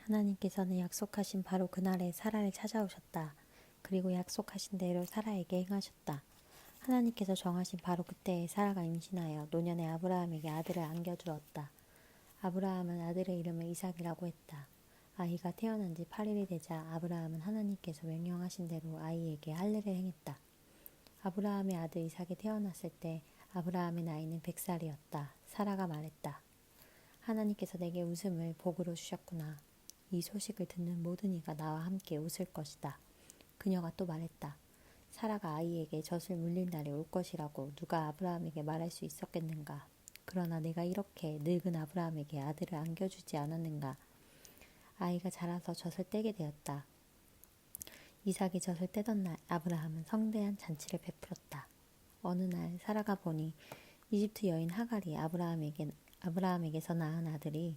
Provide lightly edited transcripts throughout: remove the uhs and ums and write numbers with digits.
하나님께서는 약속하신 바로 그날에 사라를 찾아오셨다. 그리고 약속하신 대로 사라에게 행하셨다. 하나님께서 정하신 바로 그때에 사라가 임신하여 노년의 아브라함에게 아들을 안겨주었다. 아브라함은 아들의 이름을 이삭이라고 했다. 아이가 태어난 지 8일이 되자 아브라함은 하나님께서 명령하신 대로 아이에게 할례를 행했다. 아브라함의 아들 이삭이 태어났을 때 아브라함의 나이는 100살이었다. 사라가 말했다. 하나님께서 내게 웃음을 복으로 주셨구나. 이 소식을 듣는 모든 이가 나와 함께 웃을 것이다. 그녀가 또 말했다. 사라가 아이에게 젖을 물릴 날이 올 것이라고 누가 아브라함에게 말할 수 있었겠는가. 그러나 내가 이렇게 늙은 아브라함에게 아들을 안겨주지 않았는가. 아이가 자라서 젖을 떼게 되었다. 이삭이 젖을 떼던 날 아브라함은 성대한 잔치를 베풀었다. 어느 날 사라가 보니 이집트 여인 하갈이 아브라함에게서 낳은 아들이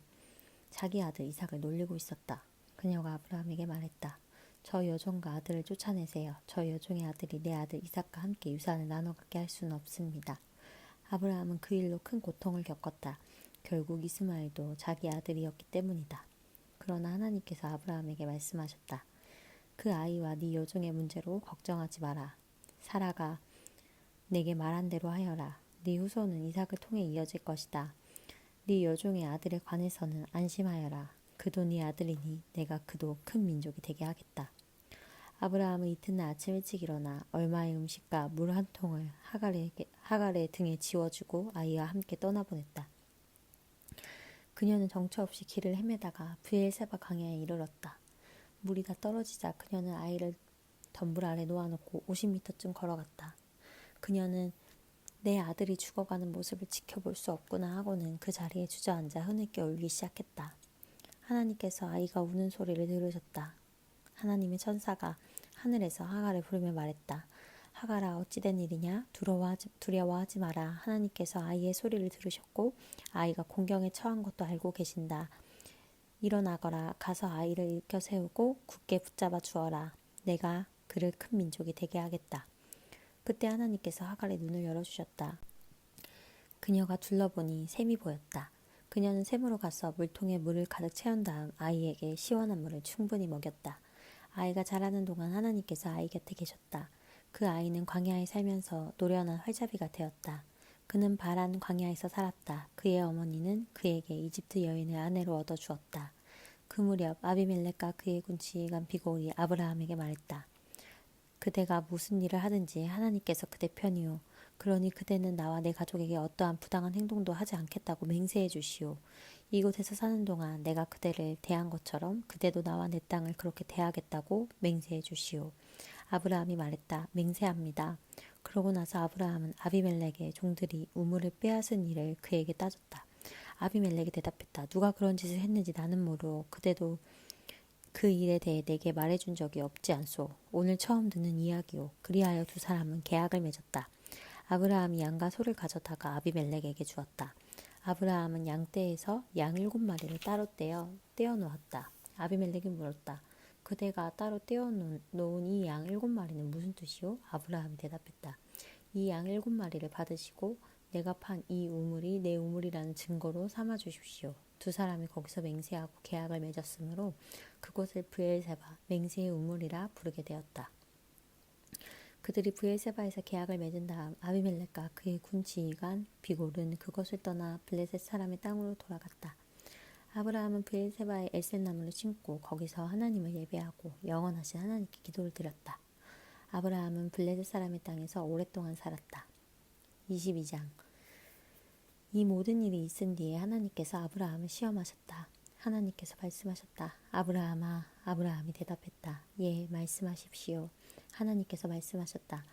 자기 아들 이삭을 놀리고 있었다. 그녀가 아브라함에게 말했다. 저 여종과 아들을 쫓아내세요. 저 여종의 아들이 내 아들 이삭과 함께 유산을 나눠 갖게 할 수는 없습니다. 아브라함은 그 일로 큰 고통을 겪었다. 결국 이스마엘도 자기 아들이었기 때문이다. 그러나 하나님께서 아브라함에게 말씀하셨다. 그 아이와 네 여종의 문제로 걱정하지 마라. 사라가 내게 말한 대로 하여라. 네 후손은 이삭을 통해 이어질 것이다. 네 여종의 아들에 관해서는 안심하여라. 그도 네 아들이니 내가 그도 큰 민족이 되게 하겠다. 아브라함은 이튿날 아침 일찍 일어나 얼마의 음식과 물 한 통을 하갈의 등에 지워주고 아이와 함께 떠나보냈다. 그녀는 정처 없이 길을 헤매다가 브엘세바 강야에 이르렀다. 물이 다 떨어지자 그녀는 아이를 덤불 아래 놓아놓고 50m쯤 걸어갔다. 그녀는 내 아들이 죽어가는 모습을 지켜볼 수 없구나 하고는 그 자리에 주저앉아 흐느껴 울기 시작했다. 하나님께서 아이가 우는 소리를 들으셨다. 하나님의 천사가 하늘에서 하갈을 부르며 말했다. 하갈아 어찌된 일이냐? 두려워하지 마라. 하나님께서 아이의 소리를 들으셨고 아이가 공경에 처한 것도 알고 계신다. 일어나거라. 가서 아이를 일으켜 세우고 굳게 붙잡아 주어라. 내가 그를 큰 민족이 되게 하겠다. 그때 하나님께서 하갈의 눈을 열어주셨다. 그녀가 둘러보니 샘이 보였다. 그녀는 샘으로 가서 물통에 물을 가득 채운 다음 아이에게 시원한 물을 충분히 먹였다. 아이가 자라는 동안 하나님께서 아이 곁에 계셨다. 그 아이는 광야에 살면서 노련한 활잡이가 되었다. 그는 바란 광야에서 살았다. 그의 어머니는 그에게 이집트 여인을 아내로 얻어주었다. 그 무렵 아비멜렉과 그의 군치간 비골이 아브라함에게 말했다. 그대가 무슨 일을 하든지 하나님께서 그대 편이오. 그러니 그대는 나와 내 가족에게 어떠한 부당한 행동도 하지 않겠다고 맹세해 주시오. 이곳에서 사는 동안 내가 그대를 대한 것처럼 그대도 나와 내 땅을 그렇게 대하겠다고 맹세해 주시오. 아브라함이 말했다. 맹세합니다. 그러고 나서 아브라함은 아비멜렉의 종들이 우물을 빼앗은 일을 그에게 따졌다. 아비멜렉이 대답했다. 누가 그런 짓을 했는지 나는 모르오. 그대도 그 일에 대해 내게 말해준 적이 없지 않소. 오늘 처음 듣는 이야기오. 그리하여 두 사람은 계약을 맺었다. 아브라함이 양과 소를 가져다가 아비멜렉에게 주었다. 아브라함은 양떼에서 양 7마리를 따로 떼어 놓았다. 아비멜렉이 물었다. 그대가 따로 떼어 놓은 이 양 7마리는 무슨 뜻이오? 아브라함이 대답했다. 이 양 7마리를 받으시고 내가 판 이 우물이 내 우물이라는 증거로 삼아 주십시오. 두 사람이 거기서 맹세하고 계약을 맺었으므로 그곳을 브엘세바, 맹세의 우물이라 부르게 되었다. 그들이 브엘세바에서 계약을 맺은 다음 아비멜렉과 그의 군 지휘관 비골은 그것을 떠나 블레셋 사람의 땅으로 돌아갔다. 아브라함은 브엘세바의 에셀나무를 심고 거기서 하나님을 예배하고 영원하신 하나님께 기도를 드렸다. 아브라함은 블레셋 사람의 땅에서 오랫동안 살았다. 22장. 이 모든 일이 있은 뒤에 하나님께서 아브라함을 시험하셨다. 하나님께서 말씀하셨다. 아브라함아. 아브라함이 대답했다. 예, 말씀하십시오. 하나님께서 말씀하셨다.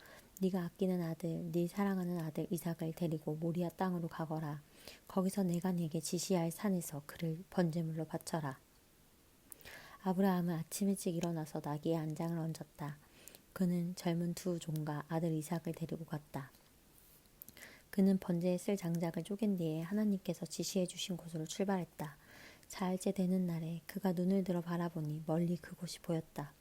네가 아끼는 아들, 네 사랑하는 아들 이삭을 데리고 모리아 땅으로 가거라. 거기서 내가 네게 지시할 산에서 그를 번제물로 바쳐라. 아브라함은 아침 일찍 일어나서 나귀의 안장을 얹었다. 그는 젊은 두 종과 아들 이삭을 데리고 갔다. 그는 번제에 쓸 장작을 쪼갠 뒤에 하나님께서 지시해 주신 곳으로 출발했다. 사흘째 되는 날에 그가 눈을 들어 바라보니 멀리 그곳이 보였다.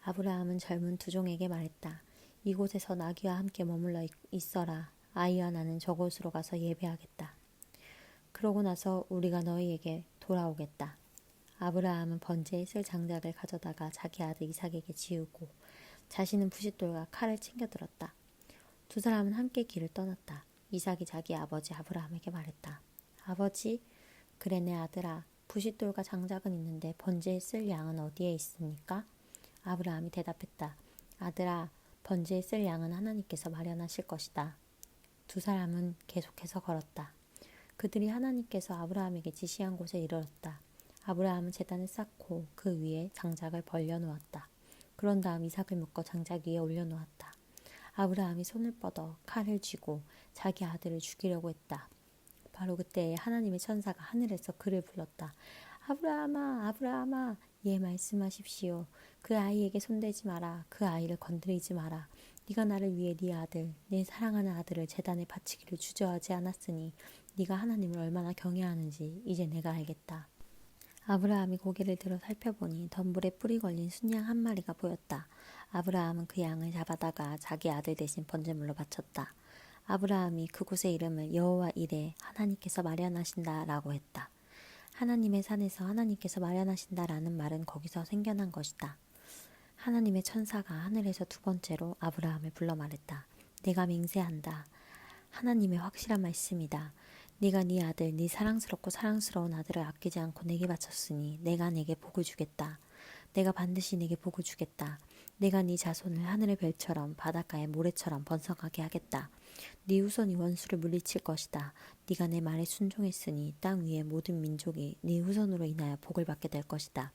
아브라함은 젊은 두 종에게 말했다. 이곳에서 나귀와 함께 머물러 있어라. 아이와 나는 저곳으로 가서 예배하겠다. 그러고 나서 우리가 너희에게 돌아오겠다. 아브라함은 번제에 쓸 장작을 가져다가 자기 아들 이삭에게 지우고 자신은 부싯돌과 칼을 챙겨들었다. 두 사람은 함께 길을 떠났다. 이삭이 자기 아버지 아브라함에게 말했다. 아버지, 그래 내 아들아, 부싯돌과 장작은 있는데 번제에 쓸 양은 어디에 있습니까? 아브라함이 대답했다. 아들아, 번제에 쓸 양은 하나님께서 마련하실 것이다. 두 사람은 계속해서 걸었다. 그들이 하나님께서 아브라함에게 지시한 곳에 이르렀다. 아브라함은 제단을 쌓고 그 위에 장작을 벌려놓았다. 그런 다음 이삭을 묶어 장작 위에 올려놓았다. 아브라함이 손을 뻗어 칼을 쥐고 자기 아들을 죽이려고 했다. 바로 그때 하나님의 천사가 하늘에서 그를 불렀다. 아브라함아, 아브라함아, 예 말씀하십시오. 그 아이에게 손대지 마라. 그 아이를 건드리지 마라. 네가 나를 위해 네 아들, 내 사랑하는 아들을 제단에 바치기를 주저하지 않았으니 네가 하나님을 얼마나 경외하는지 이제 내가 알겠다. 아브라함이 고개를 들어 살펴보니 덤불에 뿔이 걸린 순양 한 마리가 보였다. 아브라함은 그 양을 잡아다가 자기 아들 대신 번제물로 바쳤다. 아브라함이 그곳의 이름을 여호와 이레 하나님께서 마련하신다라고 했다. 하나님의 산에서 하나님께서 마련하신다라는 말은 거기서 생겨난 것이다. 하나님의 천사가 하늘에서 두 번째로 아브라함을 불러 말했다. 내가 맹세한다. 하나님의 확실한 말씀이다. 네가 네 아들, 네 사랑스럽고 사랑스러운 아들을 아끼지 않고 내게 바쳤으니 내가 내게 복을 주겠다. 내가 반드시 내게 복을 주겠다. 내가 네 자손을 하늘의 별처럼 바닷가의 모래처럼 번성하게 하겠다. 네 후손이 원수를 물리칠 것이다. 네가 내 말에 순종했으니 땅 위의 모든 민족이 네 후손으로 인하여 복을 받게 될 것이다.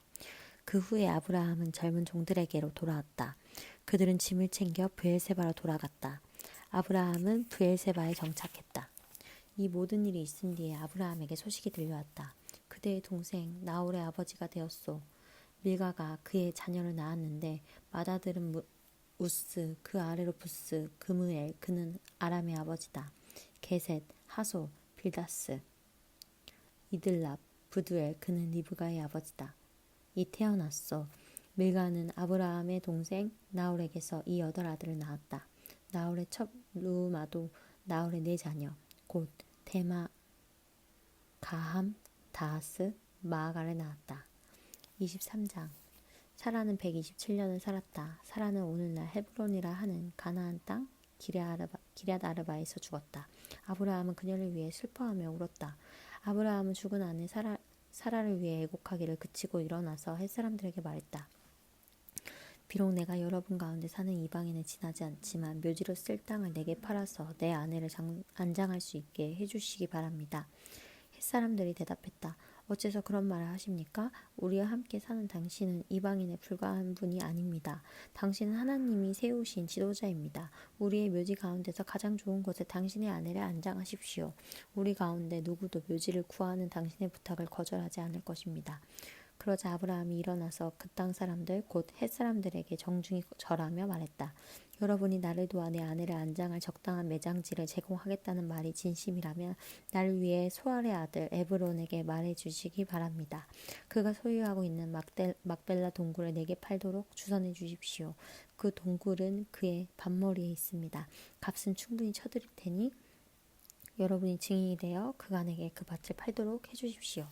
그 후에 아브라함은 젊은 종들에게로 돌아왔다. 그들은 짐을 챙겨 브엘세바로 돌아갔다. 아브라함은 브엘세바에 정착했다. 이 모든 일이 있은 뒤에 아브라함에게 소식이 들려왔다. 그대의 동생 나홀의 아버지가 되었소. 밀가가 그의 자녀를 낳았는데 맏아들은 우스, 그 아래로 부스, 그무엘, 그는 아람의 아버지다. 게셋, 하소, 빌다스, 이들랍, 부두엘, 그는 리브가의 아버지다. 이 태어났소. 밀가는 아브라함의 동생 나홀에게서 이 8아들을 낳았다. 나홀의 첫 루마도 나홀의 4자녀, 곧 테마, 가함, 다하스, 마아가를 낳았다. 23장. 사라는 127년을 살았다. 사라는 오늘날 헤브론이라 하는 가나안 땅 기럇 아르바에서 죽었다. 아브라함은 그녀를 위해 슬퍼하며 울었다. 아브라함은 죽은 아내 사라를 위해 애곡하기를 그치고 일어나서 햇사람들에게 말했다. 비록 내가 여러분 가운데 사는 이방인을 지나지 않지만 묘지로 쓸 땅을 내게 팔아서 내 아내를 안장할 수 있게 해주시기 바랍니다. 햇사람들이 대답했다. 어째서 그런 말을 하십니까? 우리와 함께 사는 당신은 이방인에 불과한 분이 아닙니다. 당신은 하나님이 세우신 지도자입니다. 우리의 묘지 가운데서 가장 좋은 곳에 당신의 아내를 안장하십시오. 우리 가운데 누구도 묘지를 구하는 당신의 부탁을 거절하지 않을 것입니다. 그러자 아브라함이 일어나서 그 땅 사람들 곧 헷 사람들에게 정중히 절하며 말했다. 여러분이 나를 도와 내 아내를 안장할 적당한 매장지를 제공하겠다는 말이 진심이라면 나를 위해 소알의 아들 에브론에게 말해주시기 바랍니다. 그가 소유하고 있는 막벨라 동굴을 내게 팔도록 주선해 주십시오. 그 동굴은 그의 밭머리에 있습니다. 값은 충분히 쳐드릴 테니 여러분이 증인이 되어 그간에게 그 밭을 팔도록 해주십시오.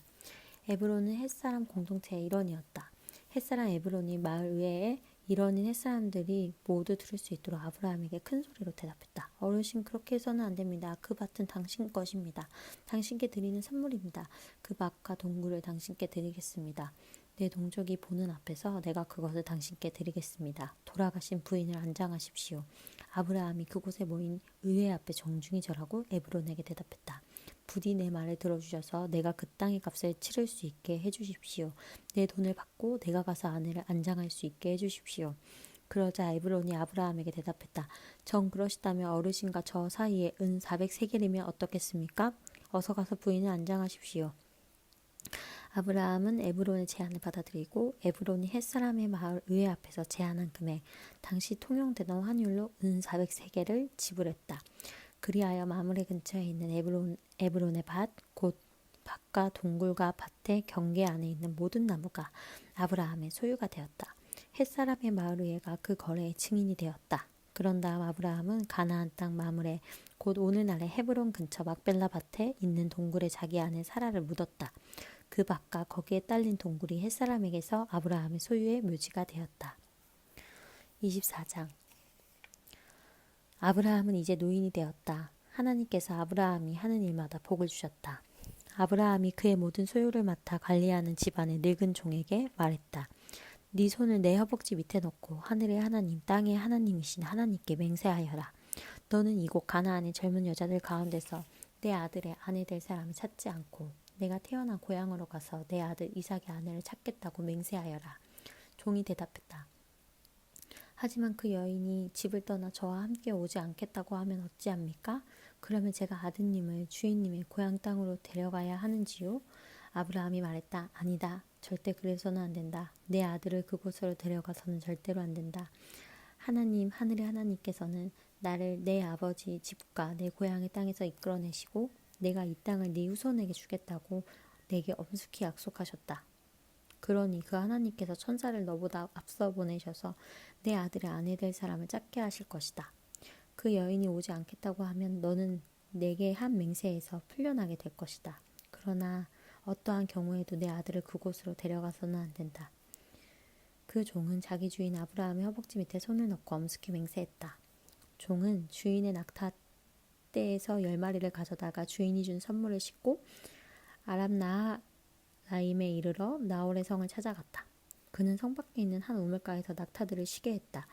에브론은 햇사람 공동체의 일원이었다. 햇사람 에브론이 마을 외에 일원인 햇사람들이 모두 들을 수 있도록 아브라함에게 큰 소리로 대답했다. 어르신, 그렇게 해서는 안 됩니다. 그 밭은 당신 것입니다. 당신께 드리는 선물입니다. 그 밭과 동굴을 당신께 드리겠습니다. 내 동족이 보는 앞에서 내가 그것을 당신께 드리겠습니다. 돌아가신 부인을 안장하십시오. 아브라함이 그곳에 모인 의회 앞에 정중히 절하고 에브론에게 대답했다. 부디 내 말을 들어주셔서 내가 그 땅의 값을 치를 수 있게 해주십시오. 내 돈을 받고 내가 가서 아내를 안장할 수 있게 해주십시오. 그러자 에브론이 아브라함에게 대답했다. 정 그러시다면 어르신과 저 사이에 은 400세겔이면 어떻겠습니까? 어서 가서 부인을 안장하십시오. 아브라함은 에브론의 제안을 받아들이고 에브론이 햇사람의 마을 의회 앞에서 제안한 금액, 당시 통용되던 환율로 은 400세겔을 지불했다. 그리하여 마므레 근처에 있는 에브론의 밭, 곧 밭과 동굴과 밭의 경계 안에 있는 모든 나무가 아브라함의 소유가 되었다. 햇사람의 마을 의회가 그 거래의 증인이 되었다. 그런 다음 아브라함은 가나안 땅 마므레, 곧 오늘날의 헤브론 근처 막벨라 밭에 있는 동굴에 자기 아내 사라를 묻었다. 그 밭과 거기에 딸린 동굴이 햇사람에게서 아브라함의 소유의 묘지가 되었다. 24장. 아브라함은 이제 노인이 되었다. 하나님께서 아브라함이 하는 일마다 복을 주셨다. 아브라함이 그의 모든 소유를 맡아 관리하는 집안의 늙은 종에게 말했다. 네 손을 내 허벅지 밑에 넣고 하늘의 하나님, 땅의 하나님이신 하나님께 맹세하여라. 너는 이곳 가나안의 젊은 여자들 가운데서 내 아들의 아내 될 사람을 찾지 않고 내가 태어난 고향으로 가서 내 아들 이삭의 아내를 찾겠다고 맹세하여라. 종이 대답했다. 하지만 그 여인이 집을 떠나 저와 함께 오지 않겠다고 하면 어찌합니까? 그러면 제가 아드님을 주인님의 고향 땅으로 데려가야 하는지요? 아브라함이 말했다. 아니다. 절대 그래서는 안 된다. 내 아들을 그곳으로 데려가서는 절대로 안 된다. 하나님, 하늘의 하나님께서는 나를 내 아버지 집과 내 고향의 땅에서 이끌어내시고 내가 이 땅을 네 후손에게 주겠다고 내게 엄숙히 약속하셨다. 그러니 그 하나님께서 천사를 너보다 앞서 보내셔서 내 아들의 아내 될 사람을 찾게 하실 것이다. 그 여인이 오지 않겠다고 하면 너는 내게 한 맹세에서 풀려나게 될 것이다. 그러나 어떠한 경우에도 내 아들을 그곳으로 데려가서는 안 된다. 그 종은 자기 주인 아브라함의 허벅지 밑에 손을 넣고 엄숙히 맹세했다. 종은 주인의 낙타떼에서 10마리를 가져다가 주인이 준 선물을 싣고 아람 나하라임에 이르러 나홀의 성을 찾아갔다. 그는 성 밖에 있는 한 우물가에서 낙타들을 쉬게 했다.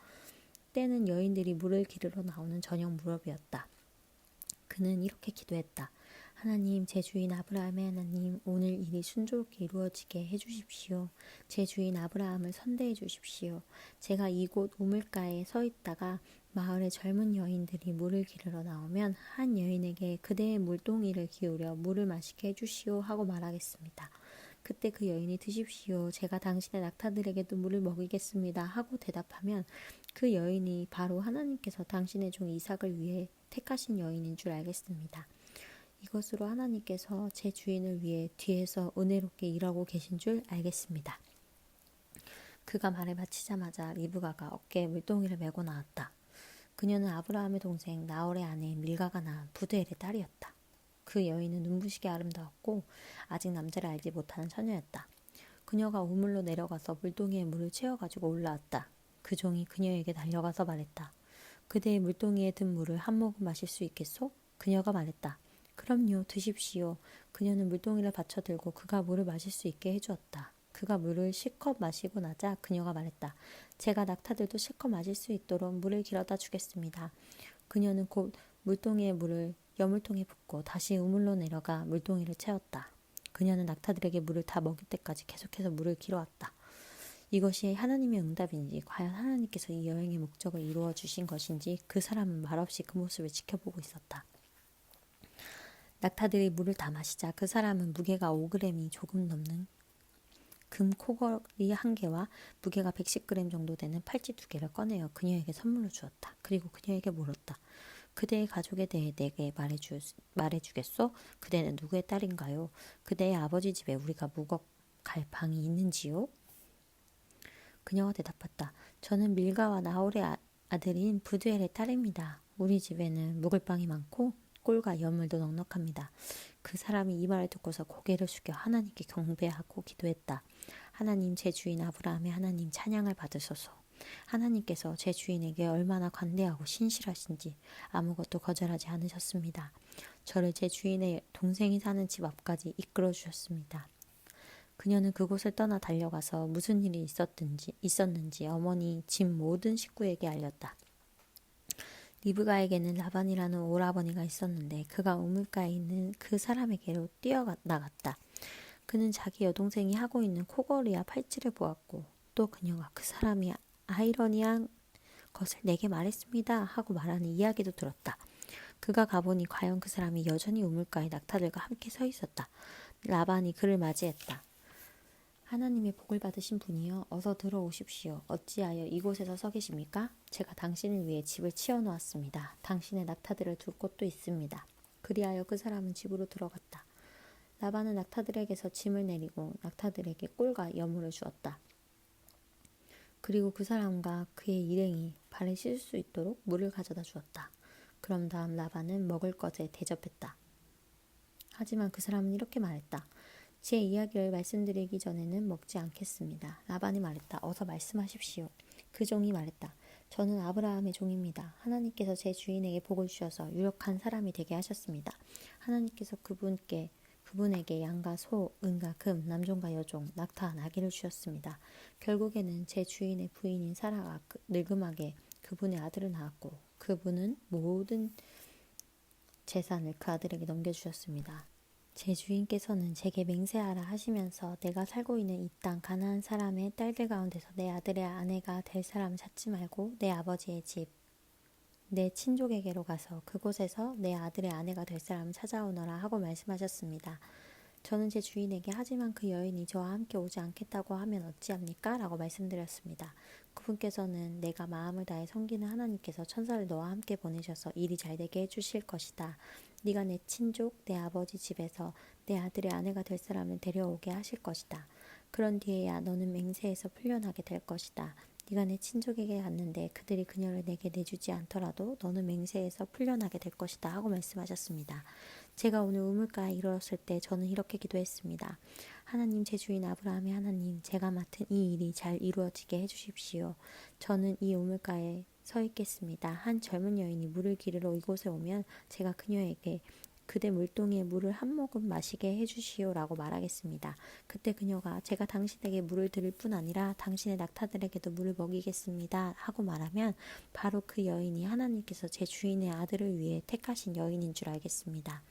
때는 여인들이 물을 기르러 나오는 저녁 무렵이었다. 그는 이렇게 기도했다. 하나님, 제 주인 아브라함의 하나님, 오늘 일이 순조롭게 이루어지게 해주십시오. 제 주인 아브라함을 선대해 주십시오. 제가 이곳 우물가에 서 있다가 마을의 젊은 여인들이 물을 기르러 나오면 한 여인에게 그대의 물동이를 기울여 물을 마시게 해주시오 하고 말하겠습니다. 그때 그 여인이 드십시오. 제가 당신의 낙타들에게도 물을 먹이겠습니다 하고 대답하면 그 여인이 바로 하나님께서 당신의 종 이삭을 위해 택하신 여인인 줄 알겠습니다. 이것으로 하나님께서 제 주인을 위해 뒤에서 은혜롭게 일하고 계신 줄 알겠습니다. 그가 말을 마치자마자 리브가가 어깨에 물동이를 메고 나왔다. 그녀는 아브라함의 동생 나홀의 아내 밀가가 낳은 부두엘의 딸이었다. 그 여인은 눈부시게 아름다웠고 아직 남자를 알지 못하는 처녀였다. 그녀가 우물로 내려가서 물동이에 물을 채워가지고 올라왔다. 그 종이 그녀에게 달려가서 말했다. 그대의 물동이에 든 물을 한 모금 마실 수 있겠소? 그녀가 말했다. 그럼요, 드십시오. 그녀는 물동이를 받쳐들고 그가 물을 마실 수 있게 해주었다. 그가 물을 실컷 마시고 나자 그녀가 말했다. 제가 낙타들도 실컷 마실 수 있도록 물을 길어다 주겠습니다. 그녀는 곧 물동이의 물을 여물통에 붓고 다시 우물로 내려가 물동이를 채웠다. 그녀는 낙타들에게 물을 다 먹일 때까지 계속해서 물을 길어왔다. 이것이 하나님의 응답인지 과연 하나님께서 이 여행의 목적을 이루어 주신 것인지 그 사람은 말없이 그 모습을 지켜보고 있었다. 낙타들이 물을 다 마시자 그 사람은 무게가 5g이 조금 넘는 금 코걸이 1개와 무게가 110g 정도 되는 팔찌 2개를 꺼내어 그녀에게 선물로 주었다. 그리고 그녀에게 물었다. 그대의 가족에 대해 내게 말해주겠소? 그대는 누구의 딸인가요? 그대의 아버지 집에 우리가 묵어 갈 방이 있는지요? 그녀가 대답했다. 저는 밀가와 나홀의 아들인 부두엘의 딸입니다. 우리 집에는 묵을 방이 많고 꿀과 여물도 넉넉합니다. 그 사람이 이 말을 듣고서 고개를 숙여 하나님께 경배하고 기도했다. 하나님, 제 주인 아브라함의 하나님 찬양을 받으소서. 하나님께서 제 주인에게 얼마나 관대하고 신실하신지 아무것도 거절하지 않으셨습니다. 저를 제 주인의 동생이 사는 집 앞까지 이끌어 주셨습니다. 그녀는 그곳을 떠나 달려가서 무슨 일이 있었는지 어머니, 집 모든 식구에게 알렸다. 리브가에게는 라반이라는 오라버니가 있었는데 그가 우물가에 있는 그 사람에게로 뛰어나갔다. 그는 자기 여동생이 하고 있는 코걸이와 팔찌를 보았고 또 그녀가 그 사람이 아이러니한 것을 내게 말했습니다 하고 말하는 이야기도 들었다. 그가 가보니 과연 그 사람이 여전히 우물가에 낙타들과 함께 서 있었다. 라반이 그를 맞이했다. 하나님의 복을 받으신 분이여 어서 들어오십시오. 어찌하여 이곳에서 서 계십니까? 제가 당신을 위해 집을 치워놓았습니다. 당신의 낙타들을 둘 곳도 있습니다. 그리하여 그 사람은 집으로 들어갔다. 라반은 낙타들에게서 짐을 내리고 낙타들에게 꿀과 여물을 주었다. 그리고 그 사람과 그의 일행이 발을 씻을 수 있도록 물을 가져다 주었다. 그럼 다음 라반은 먹을 것에 대접했다. 하지만 그 사람은 이렇게 말했다. 제 이야기를 말씀드리기 전에는 먹지 않겠습니다. 라반이 말했다. 어서 말씀하십시오. 그 종이 말했다. 저는 아브라함의 종입니다. 하나님께서 제 주인에게 복을 주셔서 유력한 사람이 되게 하셨습니다. 하나님께서 그분에게 양과 소, 은과 금, 남종과 여종, 낙타, 나귀를 주셨습니다. 결국에는 제 주인의 부인인 사라가 늙음하게 그분의 아들을 낳았고 그분은 모든 재산을 그 아들에게 넘겨주셨습니다. 제 주인께서는 제게 맹세하라 하시면서 내가 살고 있는 이 땅 가나안 사람의 딸들 가운데서 내 아들의 아내가 될 사람을 찾지 말고 내 아버지의 집, 내 친족에게로 가서 그곳에서 내 아들의 아내가 될 사람을 찾아오너라 하고 말씀하셨습니다. 저는 제 주인에게 하지만 그 여인이 저와 함께 오지 않겠다고 하면 어찌합니까? 라고 말씀드렸습니다. 그분께서는 내가 마음을 다해 섬기는 하나님께서 천사를 너와 함께 보내셔서 일이 잘되게 해주실 것이다. 네가 내 친족, 내 아버지 집에서 내 아들의 아내가 될 사람을 데려오게 하실 것이다. 그런 뒤에야 너는 맹세에서 풀려나게 될 것이다. 네가 내 친족에게 갔는데 그들이 그녀를 내게 내주지 않더라도 너는 맹세에서 풀려나게 될 것이다 하고 말씀하셨습니다. 제가 오늘 우물가에 이르렀을 때 저는 이렇게 기도했습니다. 하나님, 제 주인 아브라함의 하나님, 제가 맡은 이 일이 잘 이루어지게 해주십시오. 저는 이 우물가에 서 있겠습니다. 한 젊은 여인이 물을 기르러 이곳에 오면 제가 그녀에게 그대 물동이에 물을 한 모금 마시게 해주시오라고 말하겠습니다. 그때 그녀가 제가 당신에게 물을 드릴 뿐 아니라 당신의 낙타들에게도 물을 먹이겠습니다 하고 말하면 바로 그 여인이 하나님께서 제 주인의 아들을 위해 택하신 여인인 줄 알겠습니다.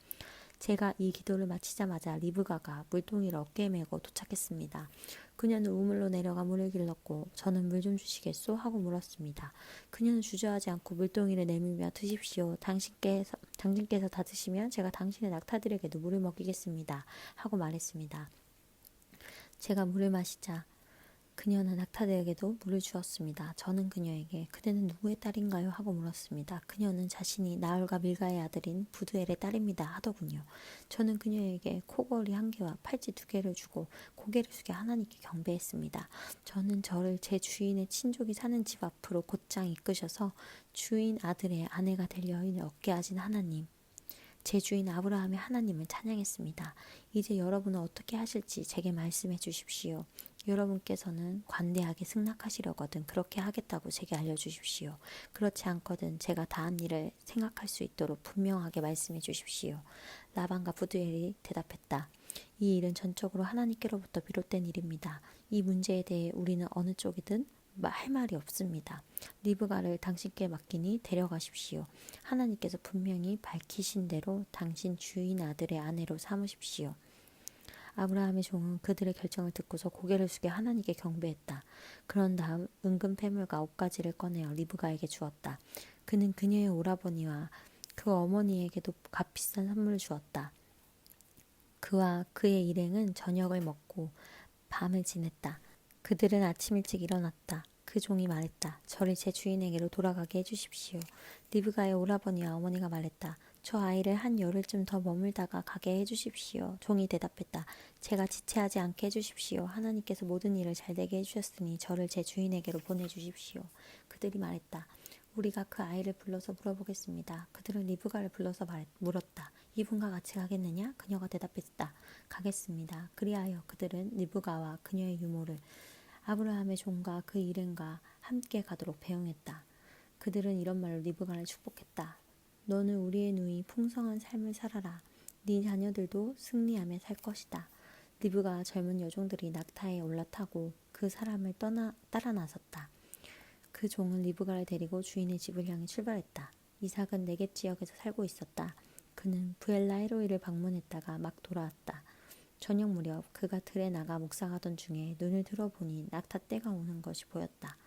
제가 이 기도를 마치자마자 리브가가 물동이를 어깨에 메고 도착했습니다. 그녀는 우물로 내려가 물을 길렀고 저는 물 좀 주시겠소? 하고 물었습니다. 그녀는 주저하지 않고 물동이를 내밀며 드십시오. 당신께서 다 드시면 제가 당신의 낙타들에게도 물을 먹이겠습니다. 하고 말했습니다. 제가 물을 마시자 그녀는 낙타들에게도 물을 주었습니다. 저는 그녀에게 그대는 누구의 딸인가요? 하고 물었습니다. 그녀는 자신이 나홀과 밀가의 아들인 부두엘의 딸입니다 하더군요. 저는 그녀에게 코걸이 1개와 팔찌 2개를 주고 고개를 숙여 하나님께 경배했습니다. 저는 저를 제 주인의 친족이 사는 집 앞으로 곧장 이끄셔서 주인 아들의 아내가 될 여인을 얻게 하신 하나님, 제 주인 아브라함의 하나님을 찬양했습니다. 이제 여러분은 어떻게 하실지 제게 말씀해 주십시오. 여러분께서는 관대하게 승낙하시려거든 그렇게 하겠다고 제게 알려주십시오. 그렇지 않거든 제가 다한 일을 생각할 수 있도록 분명하게 말씀해 주십시오. 라반과 부두엘이 대답했다. 이 일은 전적으로 하나님께로부터 비롯된 일입니다. 이 문제에 대해 우리는 어느 쪽이든 할 말이 없습니다. 리브가를 당신께 맡기니 데려가십시오. 하나님께서 분명히 밝히신 대로 당신 주인 아들의 아내로 삼으십시오. 아브라함의 종은 그들의 결정을 듣고서 고개를 숙여 하나님께 경배했다. 그런 다음 은금 패물과 옷가지를 꺼내어 리브가에게 주었다. 그는 그녀의 오라버니와 그 어머니에게도 값비싼 선물을 주었다. 그와 그의 일행은 저녁을 먹고 밤을 지냈다. 그들은 아침 일찍 일어났다. 그 종이 말했다. 저를 제 주인에게로 돌아가게 해주십시오. 리브가의 오라버니와 어머니가 말했다. 저 아이를 한 열흘쯤 더 머물다가 가게 해주십시오. 종이 대답했다. 제가 지체하지 않게 해주십시오. 하나님께서 모든 일을 잘되게 해주셨으니 저를 제 주인에게로 보내주십시오. 그들이 말했다. 우리가 그 아이를 불러서 물어보겠습니다. 그들은 리브가를 불러서 물었다. 이분과 같이 가겠느냐? 그녀가 대답했다. 가겠습니다. 그리하여 그들은 리브가와 그녀의 유모를 아브라함의 종과 그 일행과 함께 가도록 배웅했다. 그들은 이런 말로 리브가를 축복했다. 너는 우리의 누이 풍성한 삶을 살아라. 네 자녀들도 승리하며 살 것이다. 리브가 젊은 여종들이 낙타에 올라타고 그 사람을 따라 나섰다. 그 종은 리브가를 데리고 주인의 집을 향해 출발했다. 이삭은 네겝 지역에서 살고 있었다. 그는 부엘라헤로이를 방문했다가 막 돌아왔다. 저녁 무렵 그가 들에 나가 묵상하던 중에 눈을 들어보니 낙타 떼가 오는 것이 보였다.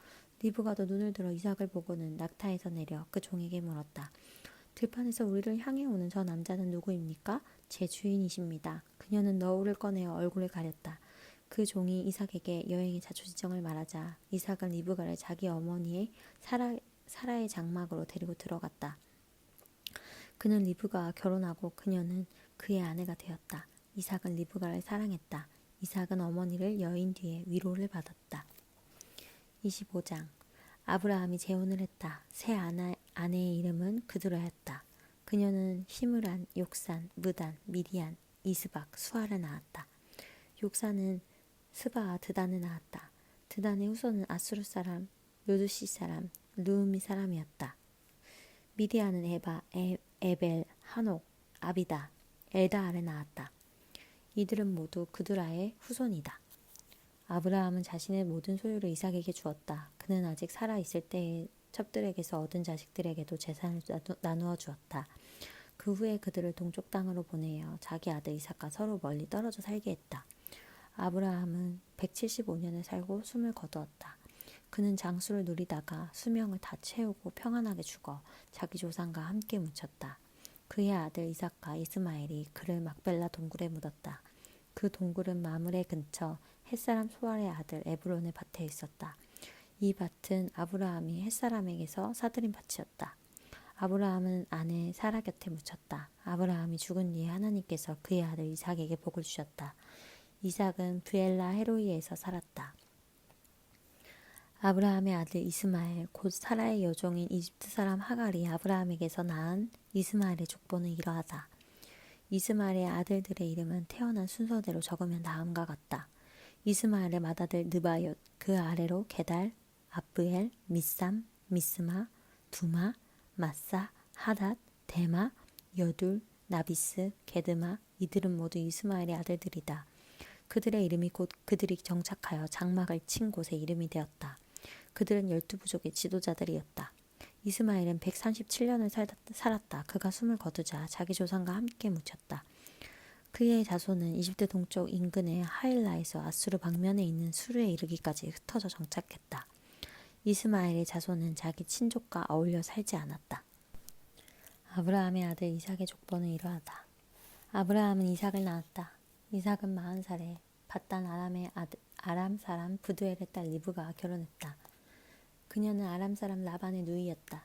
리브가도 눈을 들어 이삭을 보고는 낙타에서 내려 그 종에게 물었다. 들판에서 우리를 향해 오는 저 남자는 누구입니까? 제 주인이십니다. 그녀는 너울을 꺼내어 얼굴을 가렸다. 그 종이 이삭에게 여행의 자초지정을 말하자 이삭은 리브가를 자기 어머니의 사라의 장막으로 데리고 들어갔다. 그는 리브가와 결혼하고 그녀는 그의 아내가 되었다. 이삭은 리브가를 사랑했다. 이삭은 어머니를 여인 뒤에 위로를 받았다. 25장 아브라함이 재혼을 했다. 새 아내의 이름은 그드라였다. 그녀는 시므란, 욕산, 무단, 미디안, 이스박, 수아를 낳았다. 욕사는 스바와 드단을 낳았다. 드단의 후손은 아수르 사람, 루드시 사람, 루음미 사람이었다. 미디아는 에벨, 하녹, 아비다, 엘다알을 낳았다. 이들은 모두 그드라의 후손이다. 아브라함은 자신의 모든 소유를 이삭에게 주었다. 그는 아직 살아있을 때의 첩들에게서 얻은 자식들에게도 재산을 나누어 주었다. 그 후에 그들을 동쪽 땅으로 보내어 자기 아들 이삭과 서로 멀리 떨어져 살게 했다. 아브라함은 175년을 살고 숨을 거두었다. 그는 장수를 누리다가 수명을 다 채우고 평안하게 죽어 자기 조상과 함께 묻혔다. 그의 아들 이삭과 이스마엘이 그를 막벨라 동굴에 묻었다. 그 동굴은 마므레 근처 햇사람 소알의 아들 에브론의 밭에 있었다. 이 밭은 아브라함이 햇사람에게서 사들인 밭이었다. 아브라함은 아내 사라 곁에 묻혔다. 아브라함이 죽은 뒤에 하나님께서 그의 아들 이삭에게 복을 주셨다. 이삭은 브엘라 헤로이에서 살았다. 아브라함의 아들 이스마엘, 곧 사라의 여종인 이집트 사람 하갈이 아브라함에게서 낳은 이스마엘의 족보는 이러하다. 이스마엘의 아들들의 이름은 태어난 순서대로 적으면 다음과 같다. 이스마엘의 맏아들 느바옅, 그 아래로 게달, 아브엘, 미삼, 미스마, 두마, 마사, 하닷, 데마, 여둘, 나비스, 게드마, 이들은 모두 이스마엘의 아들들이다. 그들의 이름이 곧 그들이 정착하여 장막을 친 곳의 이름이 되었다. 그들은 12부족의 지도자들이었다. 이스마엘은 137년을 살았다. 그가 숨을 거두자 자기 조상과 함께 묻혔다. 그의 자손은 이집트 동쪽 인근의 하일라에서 아수르 방면에 있는 수르에 이르기까지 흩어져 정착했다. 이스마엘의 자손은 자기 친족과 어울려 살지 않았다. 아브라함의 아들 이삭의 족보는 이러하다. 아브라함은 이삭을 낳았다. 이삭은 40살에 밧단 아람 사람 부두엘의 딸 리브가와 결혼했다. 그녀는 아람 사람 라반의 누이였다.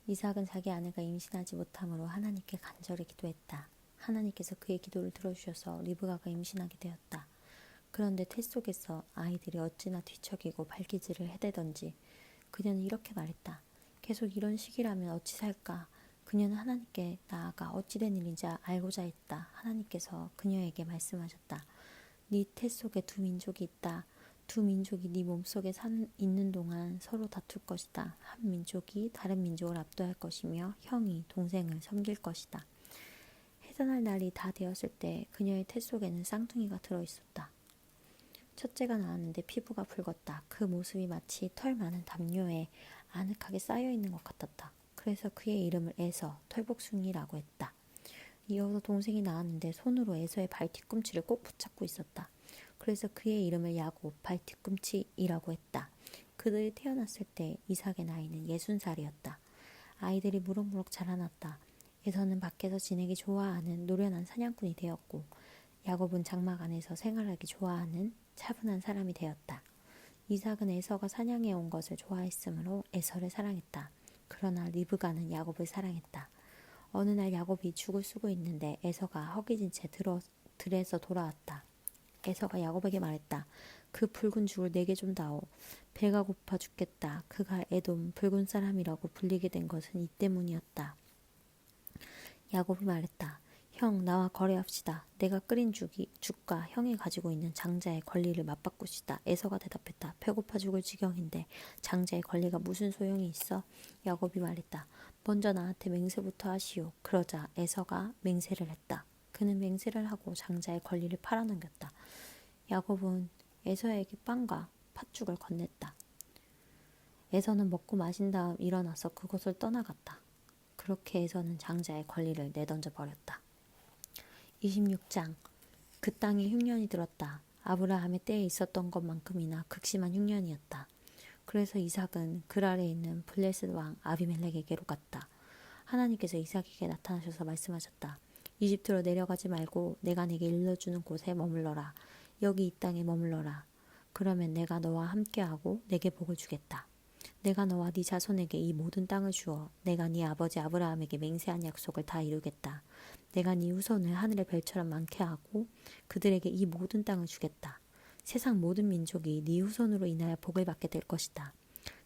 이삭은 자기 아내가 임신하지 못함으로 하나님께 간절히 기도했다. 하나님께서 그의 기도를 들어주셔서 리브가가 임신하게 되었다. 그런데 태 속에서 아이들이 어찌나 뒤척이고 발기질을 해대던지 그녀는 이렇게 말했다. 계속 이런 식이라면 어찌 살까? 그녀는 하나님께 나아가 어찌 된 일인지 알고자 했다. 하나님께서 그녀에게 말씀하셨다. 네 태 속에 두 민족이 있다. 두 민족이 네 몸속에 있는 동안 서로 다툴 것이다. 한 민족이 다른 민족을 압도할 것이며 형이 동생을 섬길 것이다. 해산할 날이 다 되었을 때 그녀의 태 속에는 쌍둥이가 들어있었다. 첫째가 나왔는데 피부가 붉었다. 그 모습이 마치 털 많은 담요에 아늑하게 쌓여있는 것 같았다. 그래서 그의 이름을 에서, 털복숭이라고 했다. 이어서 동생이 나왔는데 손으로 에서의 발 뒤꿈치를 꼭 붙잡고 있었다. 그래서 그의 이름을 야곱, 발 뒤꿈치이라고 했다. 그들이 태어났을 때 이삭의 나이는 60살이었다. 아이들이 무럭무럭 자라났다. 에서는 밖에서 지내기 좋아하는 노련한 사냥꾼이 되었고 야곱은 장막 안에서 생활하기 좋아하는 차분한 사람이 되었다. 이삭은 에서가 사냥해 온 것을 좋아했으므로 에서를 사랑했다. 그러나 리브가는 야곱을 사랑했다. 어느 날 야곱이 죽을 쓰고 있는데 에서가 허기진 채 들에서 돌아왔다. 에서가 야곱에게 말했다. 그 붉은 죽을 내게 좀 다오. 배가 고파 죽겠다. 그가 에돔 붉은 사람이라고 불리게 된 것은 이 때문이었다. 야곱이 말했다. 형, 나와 거래합시다. 내가 끓인 죽과 형이 가지고 있는 장자의 권리를 맞바꾸시다. 에서가 대답했다. 배고파 죽을 지경인데 장자의 권리가 무슨 소용이 있어? 야곱이 말했다. 먼저 나한테 맹세부터 하시오. 그러자 에서가 맹세를 했다. 그는 맹세를 하고 장자의 권리를 팔아넘겼다. 야곱은 에서에게 빵과 팥죽을 건넸다. 에서는 먹고 마신 다음 일어나서 그곳을 떠나갔다. 그렇게 에서는 장자의 권리를 내던져 버렸다. 26장. 그 땅에 흉년이 들었다. 아브라함의 때에 있었던 것만큼이나 극심한 흉년이었다. 그래서 이삭은 그랄에 있는 블레셋 왕 아비멜렉에게로 갔다. 하나님께서 이삭에게 나타나셔서 말씀하셨다. 이집트로 내려가지 말고 내가 내게 일러주는 곳에 머물러라. 여기 이 땅에 머물러라. 그러면 내가 너와 함께하고 내게 복을 주겠다. 내가 너와 네 자손에게 이 모든 땅을 주어 내가 네 아버지 아브라함에게 맹세한 약속을 다 이루겠다. 내가 네 후손을 하늘의 별처럼 많게 하고 그들에게 이 모든 땅을 주겠다. 세상 모든 민족이 네 후손으로 인하여 복을 받게 될 것이다.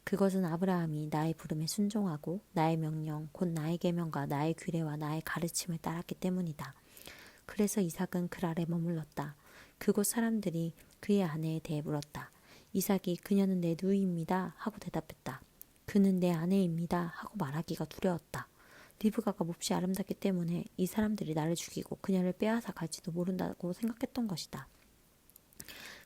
그것은 아브라함이 나의 부름에 순종하고 나의 명령 곧 나의 계명과 나의 규례와 나의 가르침을 따랐기 때문이다. 그래서 이삭은 그랄에 머물렀다. 그곳 사람들이 그의 아내에 대해 물었다. 이삭이 그녀는 내 누이입니다 하고 대답했다. 그는 내 아내입니다 하고 말하기가 두려웠다. 리브가가 몹시 아름답기 때문에 이 사람들이 나를 죽이고 그녀를 빼앗아 갈지도 모른다고 생각했던 것이다.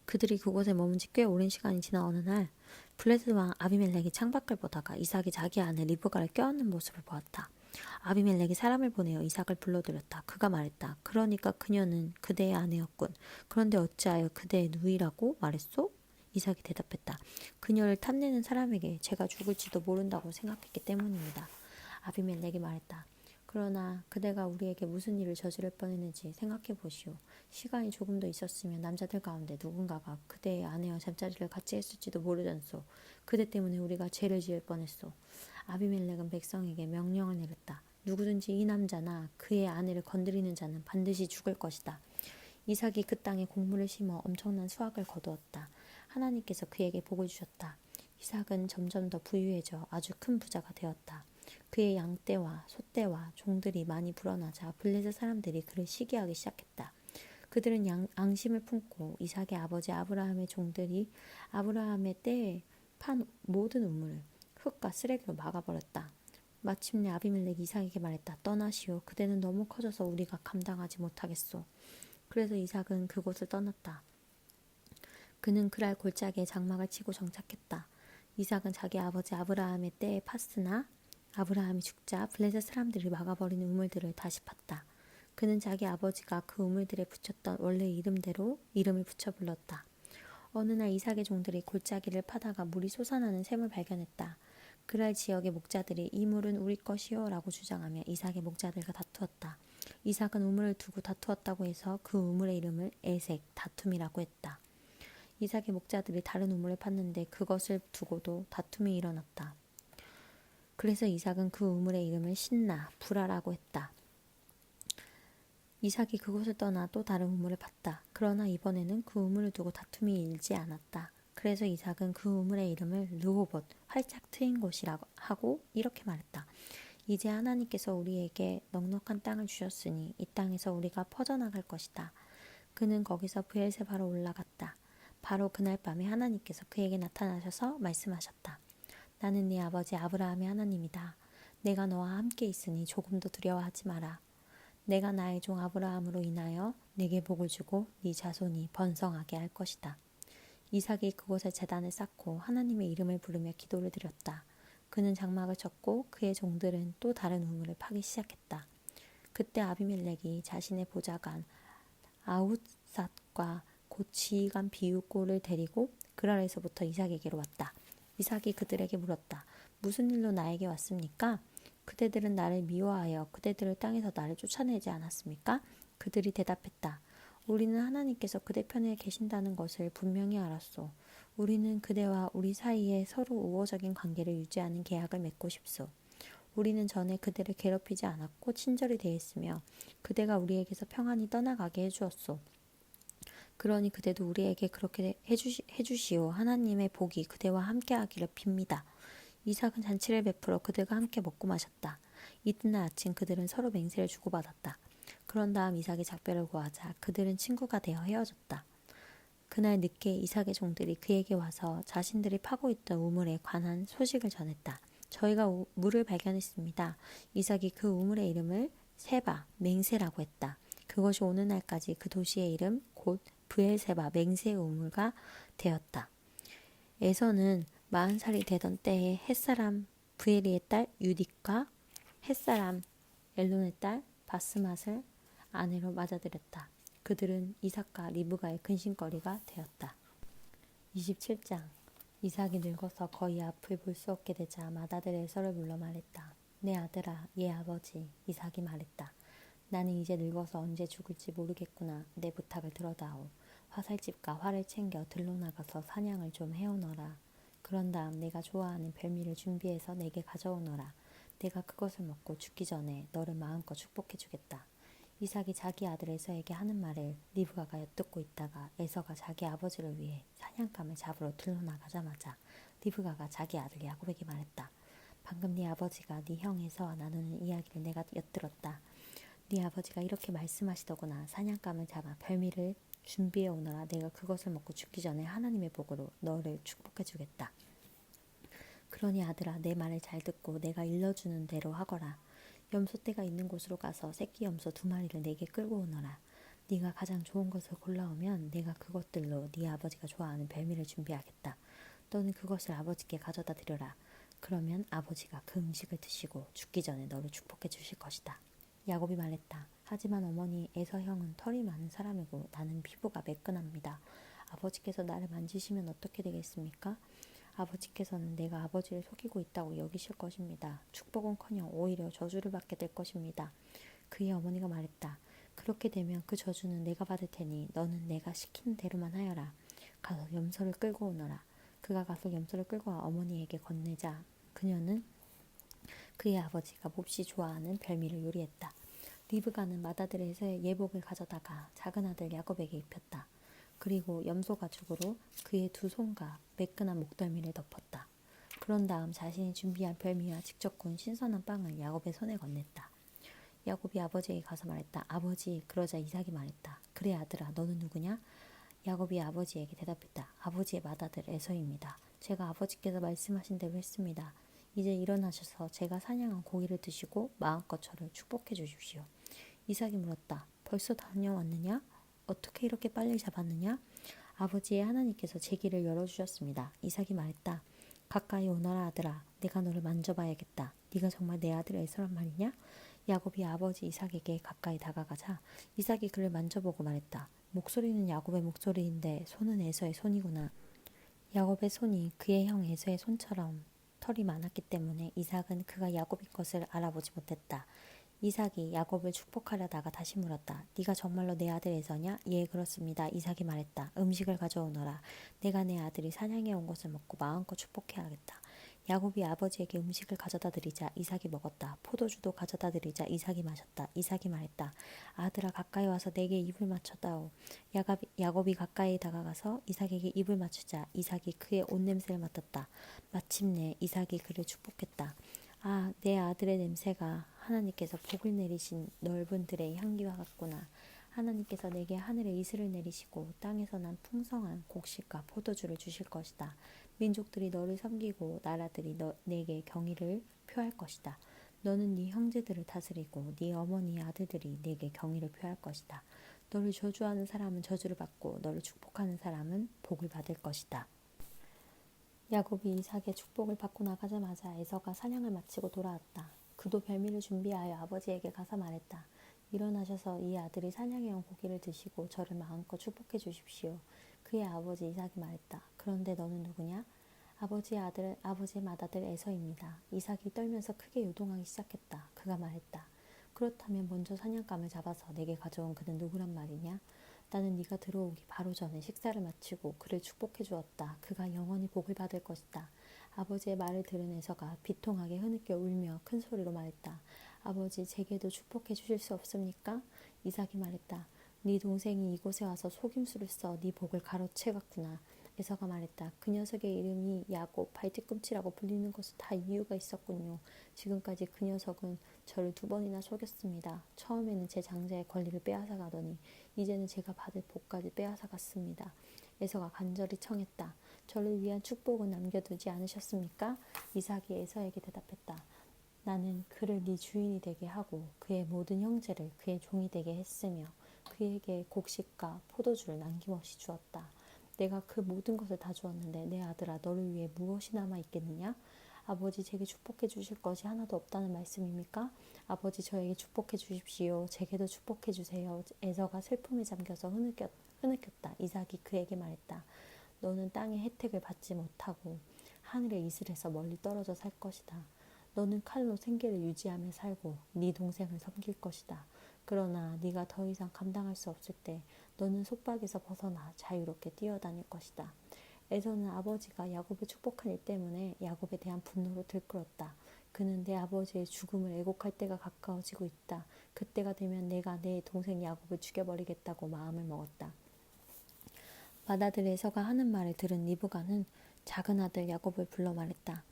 그들이 그곳에 머문 지 꽤 오랜 시간이 지난 어느 날 블레셋 왕 아비멜렉이 창밖을 보다가 이삭이 자기 아내 리브가를 껴안는 모습을 보았다. 아비멜렉이 사람을 보내어 이삭을 불러들였다. 그가 말했다. 그러니까 그녀는 그대의 아내였군. 그런데 어찌하여 그대의 누이라고 말했소? 이삭이 대답했다. 그녀를 탐내는 사람에게 제가 죽을지도 모른다고 생각했기 때문입니다. 아비멜렉이 말했다. 그러나 그대가 우리에게 무슨 일을 저지를 뻔했는지 생각해 보시오. 시간이 조금 더 있었으면 남자들 가운데 누군가가 그대의 아내와 잠자리를 같이 했을지도 모르잖소. 그대 때문에 우리가 죄를 지을 뻔했소. 아비멜렉은 백성에게 명령을 내렸다. 누구든지 이 남자나 그의 아내를 건드리는 자는 반드시 죽을 것이다. 이삭이 그 땅에 곡물을 심어 엄청난 수확을 거두었다. 하나님께서 그에게 복을 주셨다. 이삭은 점점 더 부유해져 아주 큰 부자가 되었다. 그의 양떼와 소떼와 종들이 많이 불어나자 블레셋 사람들이 그를 시기하기 시작했다. 그들은 앙심을 품고 이삭의 아버지 아브라함의 종들이 아브라함의 때에 판 모든 우물을 흙과 쓰레기로 막아버렸다. 마침내 아비멜렉이 이삭에게 말했다. 떠나시오. 그대는 너무 커져서 우리가 감당하지 못하겠소. 그래서 이삭은 그곳을 떠났다. 그는 그랄 골짜기에 장막을 치고 정착했다. 이삭은 자기 아버지 아브라함의 때에 팠으나 아브라함이 죽자 블레셋 사람들이 막아버린 우물들을 다시 팠다. 그는 자기 아버지가 그 우물들에 붙였던 원래 이름대로 이름을 붙여 불렀다. 어느 날 이삭의 종들이 골짜기를 파다가 물이 솟아나는 샘을 발견했다. 그랄 지역의 목자들이 이 물은 우리 것이요 라고 주장하며 이삭의 목자들과 다투었다. 이삭은 우물을 두고 다투었다고 해서 그 우물의 이름을 에색, 다툼이라고 했다. 이삭의 목자들이 다른 우물을 팠는데 그것을 두고도 다툼이 일어났다. 그래서 이삭은 그 우물의 이름을 신나, 부라라고 했다. 이삭이 그곳을 떠나 또 다른 우물을 팠다. 그러나 이번에는 그 우물을 두고 다툼이 일지 않았다. 그래서 이삭은 그 우물의 이름을 르호봇, 활짝 트인 곳이라고 하고 이렇게 말했다. 이제 하나님께서 우리에게 넉넉한 땅을 주셨으니 이 땅에서 우리가 퍼져나갈 것이다. 그는 거기서 브엘세바로 올라갔다. 바로 그날 밤에 하나님께서 그에게 나타나셔서 말씀하셨다. 나는 네 아버지 아브라함의 하나님이다. 내가 너와 함께 있으니 조금도 두려워하지 마라. 내가 나의 종 아브라함으로 인하여 네게 복을 주고 네 자손이 번성하게 할 것이다. 이삭이 그곳에 제단을 쌓고 하나님의 이름을 부르며 기도를 드렸다. 그는 장막을 쳤고 그의 종들은 또 다른 우물을 파기 시작했다. 그때 아비멜렉이 자신의 보좌관 아웃삿과 곧 지휘관 비유골을 데리고 그랄에서부터 이삭에게로 왔다. 이삭이 그들에게 물었다. 무슨 일로 나에게 왔습니까? 그대들은 나를 미워하여 그대들을 땅에서 나를 쫓아내지 않았습니까? 그들이 대답했다. 우리는 하나님께서 그대 편에 계신다는 것을 분명히 알았소. 우리는 그대와 우리 사이에 서로 우호적인 관계를 유지하는 계약을 맺고 싶소. 우리는 전에 그대를 괴롭히지 않았고 친절히 대했으며 그대가 우리에게서 평안히 떠나가게 해주었소. 그러니 그대도 우리에게 그렇게 해주시오. 하나님의 복이 그대와 함께하기를 빕니다. 이삭은 잔치를 베풀어 그들과 함께 먹고 마셨다. 이튿날 아침 그들은 서로 맹세를 주고받았다. 그런 다음 이삭이 작별을 구하자 그들은 친구가 되어 헤어졌다. 그날 늦게 이삭의 종들이 그에게 와서 자신들이 파고 있던 우물에 관한 소식을 전했다. 저희가 물을 발견했습니다. 이삭이 그 우물의 이름을 세바, 맹세라고 했다. 그것이 오는 날까지 그 도시의 이름 곧 브엘세바 맹세의 우물가 되었다. 에서는 40살이 되던 때에 햇사람 브에리의 딸 유딕과 햇사람 엘론의 딸 바스맛을 아내로 맞아들였다. 그들은 이삭과 리브가의 근심거리가 되었다. 27장 이삭이 늙어서 거의 앞을 볼 수 없게 되자 맏아들 에서를 불러 말했다. 내 아들아, 얘 아버지. 이삭이 말했다. 나는 이제 늙어서 언제 죽을지 모르겠구나. 내 부탁을 들어다오. 화살집과 활을 챙겨 들로 나가서 사냥을 좀 해오너라. 그런 다음 내가 좋아하는 별미를 준비해서 내게 가져오너라. 내가 그것을 먹고 죽기 전에 너를 마음껏 축복해주겠다. 이삭이 자기 아들 에서에게 하는 말을 리브가가 엿듣고 있다가 에서가 자기 아버지를 위해 사냥감을 잡으러 들러 나가자마자 리브가가 자기 아들 야곱에게 말했다. 방금 네 아버지가 네 형 에서와 나누는 이야기를 내가 엿들었다. 네 아버지가 이렇게 말씀하시더구나. 사냥감을 잡아 별미를 준비해 오너라. 내가 그것을 먹고 죽기 전에 하나님의 복으로 너를 축복해 주겠다. 그러니 아들아, 내 말을 잘 듣고 내가 일러주는 대로 하거라. 염소떼가 있는 곳으로 가서 새끼 염소 2마리를 내게 끌고 오너라. 네가 가장 좋은 것을 골라오면 내가 그것들로 네 아버지가 좋아하는 별미를 준비하겠다. 너는 그것을 아버지께 가져다 드려라. 그러면 아버지가 그 음식을 드시고 죽기 전에 너를 축복해 주실 것이다. 야곱이 말했다. 하지만 어머니, 에서 형은 털이 많은 사람이고 나는 피부가 매끈합니다. 아버지께서 나를 만지시면 어떻게 되겠습니까? 아버지께서는 내가 아버지를 속이고 있다고 여기실 것입니다. 축복은커녕 오히려 저주를 받게 될 것입니다. 그의 어머니가 말했다. 그렇게 되면 그 저주는 내가 받을 테니 너는 내가 시키는 대로만 하여라. 가서 염소를 끌고 오너라. 그가 가서 염소를 끌고 와 어머니에게 건네자 그녀는 그의 아버지가 몹시 좋아하는 별미를 요리했다. 리브가는 맏아들에서의 예복을 가져다가 작은 아들 야곱에게 입혔다. 그리고 염소 가죽으로 그의 2손과 매끈한 목덜미를 덮었다. 그런 다음 자신이 준비한 별미와 직접 구운 신선한 빵을 야곱의 손에 건넸다. 야곱이 아버지에게 가서 말했다. 아버지, 그러자 이삭이 말했다. 그래 아들아, 너는 누구냐? 야곱이 아버지에게 대답했다. 아버지의 맏아들 에서입니다. 제가 아버지께서 말씀하신 대로 했습니다. 이제 일어나셔서 제가 사냥한 고기를 드시고 마음껏 저를 축복해 주십시오. 이삭이 물었다. 벌써 다녀왔느냐? 어떻게 이렇게 빨리 잡았느냐? 아버지의 하나님께서 제 길을 열어주셨습니다. 이삭이 말했다. 가까이 오너라 아들아. 내가 너를 만져봐야겠다. 네가 정말 내 아들 에서란 말이냐? 야곱이 아버지 이삭에게 가까이 다가가자 이삭이 그를 만져보고 말했다. 목소리는 야곱의 목소리인데 손은 에서의 손이구나. 야곱의 손이 그의 형 에서의 손처럼 털이 많았기 때문에 이삭은 그가 야곱인 것을 알아보지 못했다. 이삭이 야곱을 축복하려다가 다시 물었다. 네가 정말로 내 아들 에서냐? 예, 그렇습니다. 이삭이 말했다. 음식을 가져오너라. 내가 내 아들이 사냥해 온 것을 먹고 마음껏 축복해야겠다. 야곱이 아버지에게 음식을 가져다 드리자 이삭이 먹었다. 포도주도 가져다 드리자 이삭이 마셨다. 이삭이 말했다. 아들아, 가까이 와서 내게 입을 맞춰다오. 야곱이 가까이 다가가서 이삭에게 입을 맞추자 이삭이 그의 옷 냄새를 맡았다. 마침내 이삭이 그를 축복했다. 아, 내 아들의 냄새가 하나님께서 복을 내리신 넓은 들의 향기와 같구나. 하나님께서 내게 하늘에 이슬을 내리시고 땅에서 난 풍성한 곡식과 포도주를 주실 것이다. 민족들이 너를 섬기고 나라들이 내게 경의를 표할 것이다. 너는 네 형제들을 다스리고 네 어머니의 아들들이 내게 경의를 표할 것이다. 너를 저주하는 사람은 저주를 받고 너를 축복하는 사람은 복을 받을 것이다. 야곱이 이삭의 축복을 받고 나가자마자 에서가 사냥을 마치고 돌아왔다. 그도 별미를 준비하여 아버지에게 가서 말했다. 일어나셔서 이 아들이 사냥해온 고기를 드시고 저를 마음껏 축복해 주십시오. 그의 아버지 이삭이 말했다. 그런데 너는 누구냐? 아버지의 맏아들 에서입니다. 이삭이 떨면서 크게 요동하기 시작했다. 그가 말했다. 그렇다면 먼저 사냥감을 잡아서 내게 가져온 그는 누구란 말이냐? 나는 네가 들어오기 바로 전에 식사를 마치고 그를 축복해 주었다. 그가 영원히 복을 받을 것이다. 아버지의 말을 들은 에서가 비통하게 흐느껴 울며 큰 소리로 말했다. 아버지, 제게도 축복해 주실 수 없습니까? 이삭이 말했다. 네 동생이 이곳에 와서 속임수를 써 네 복을 가로채갔구나. 에서가 말했다. 그 녀석의 이름이 야곱, 발뒤꿈치라고 불리는 것은 다 이유가 있었군요. 지금까지 그 녀석은 저를 2번이나 속였습니다. 처음에는 제 장자의 권리를 빼앗아가더니 이제는 제가 받을 복까지 빼앗아갔습니다. 에서가 간절히 청했다. 저를 위한 축복은 남겨두지 않으셨습니까? 이삭이 에서에게 대답했다. 나는 그를 네 주인이 되게 하고 그의 모든 형제를 그의 종이 되게 했으며 그에게 곡식과 포도주를 남김없이 주었다. 내가 그 모든 것을 다 주었는데 내 아들아, 너를 위해 무엇이 남아있겠느냐? 아버지, 제게 축복해 주실 것이 하나도 없다는 말씀입니까? 아버지, 저에게 축복해 주십시오. 제게도 축복해 주세요. 에서가 슬픔에 잠겨서 흐느꼈다. 이삭이 그에게 말했다. 너는 땅의 혜택을 받지 못하고 하늘의 이슬에서 멀리 떨어져 살 것이다. 너는 칼로 생계를 유지하며 살고 네 동생을 섬길 것이다. 그러나 네가 더 이상 감당할 수 없을 때 너는 속박에서 벗어나 자유롭게 뛰어다닐 것이다. 에서는 아버지가 야곱을 축복한 일 때문에 야곱에 대한 분노로 들끓었다. 그는 내 아버지의 죽음을 애곡할 때가 가까워지고 있다. 그때가 되면 내가 내 동생 야곱을 죽여버리겠다고 마음을 먹었다. 맏아들 에서가 하는 말을 들은 리브가는 작은 아들 야곱을 불러 말했다.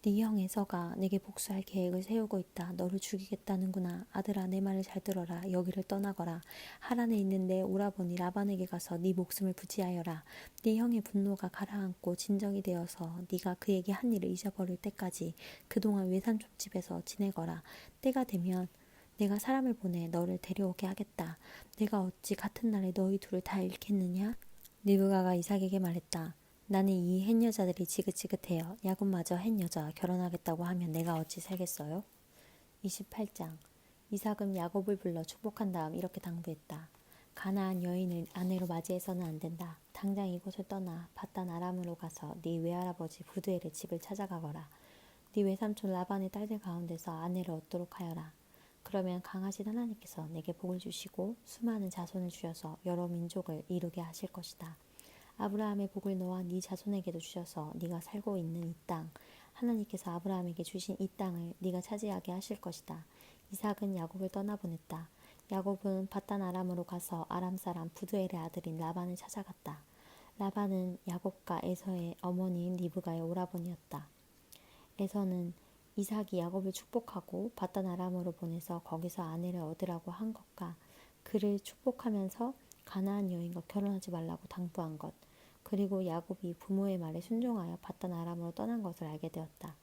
네 형 에서가 내게 복수할 계획을 세우고 있다. 너를 죽이겠다는구나. 아들아, 내 말을 잘 들어라. 여기를 떠나거라. 하란에 있는 내 오라버니 라반에게 가서 네 목숨을 부지하여라. 네 형의 분노가 가라앉고 진정이 되어서 네가 그에게 한 일을 잊어버릴 때까지 그동안 외삼촌집에서 지내거라. 때가 되면 내가 사람을 보내 너를 데려오게 하겠다. 내가 어찌 같은 날에 너희 둘을 다 잃겠느냐? 리브가가 이삭에게 말했다. 나는 이 햇 여자들이 지긋지긋해요. 야곱마저 햇 여자와 결혼하겠다고 하면 내가 어찌 살겠어요? 28장. 이삭은 야곱을 불러 축복한 다음 이렇게 당부했다. 가나안 여인을 아내로 맞이해서는 안 된다. 당장 이곳을 떠나 바단 아람으로 가서 네 외할아버지 부두엘의 집을 찾아가거라. 네 외삼촌 라반의 딸들 가운데서 아내를 얻도록 하여라. 그러면 강하신 하나님께서 내게 복을 주시고 수많은 자손을 주셔서 여러 민족을 이루게 하실 것이다. 아브라함의 복을 너와 네 자손에게도 주셔서 네가 살고 있는 이 땅, 하나님께서 아브라함에게 주신 이 땅을 네가 차지하게 하실 것이다. 이삭은 야곱을 떠나보냈다. 야곱은 바단 아람으로 가서 아람 사람 부두엘의 아들인 라반을 찾아갔다. 라반은 야곱과 에서의 어머니인 리브가의 오라버니였다. 에서는 이삭이 야곱을 축복하고 바단 아람으로 보내서 거기서 아내를 얻으라고 한 것과 그를 축복하면서 가나안 여인과 결혼하지 말라고 당부한 것, 그리고 야곱이 부모의 말에 순종하여 바단 아람으로 떠난 것을 알게 되었다.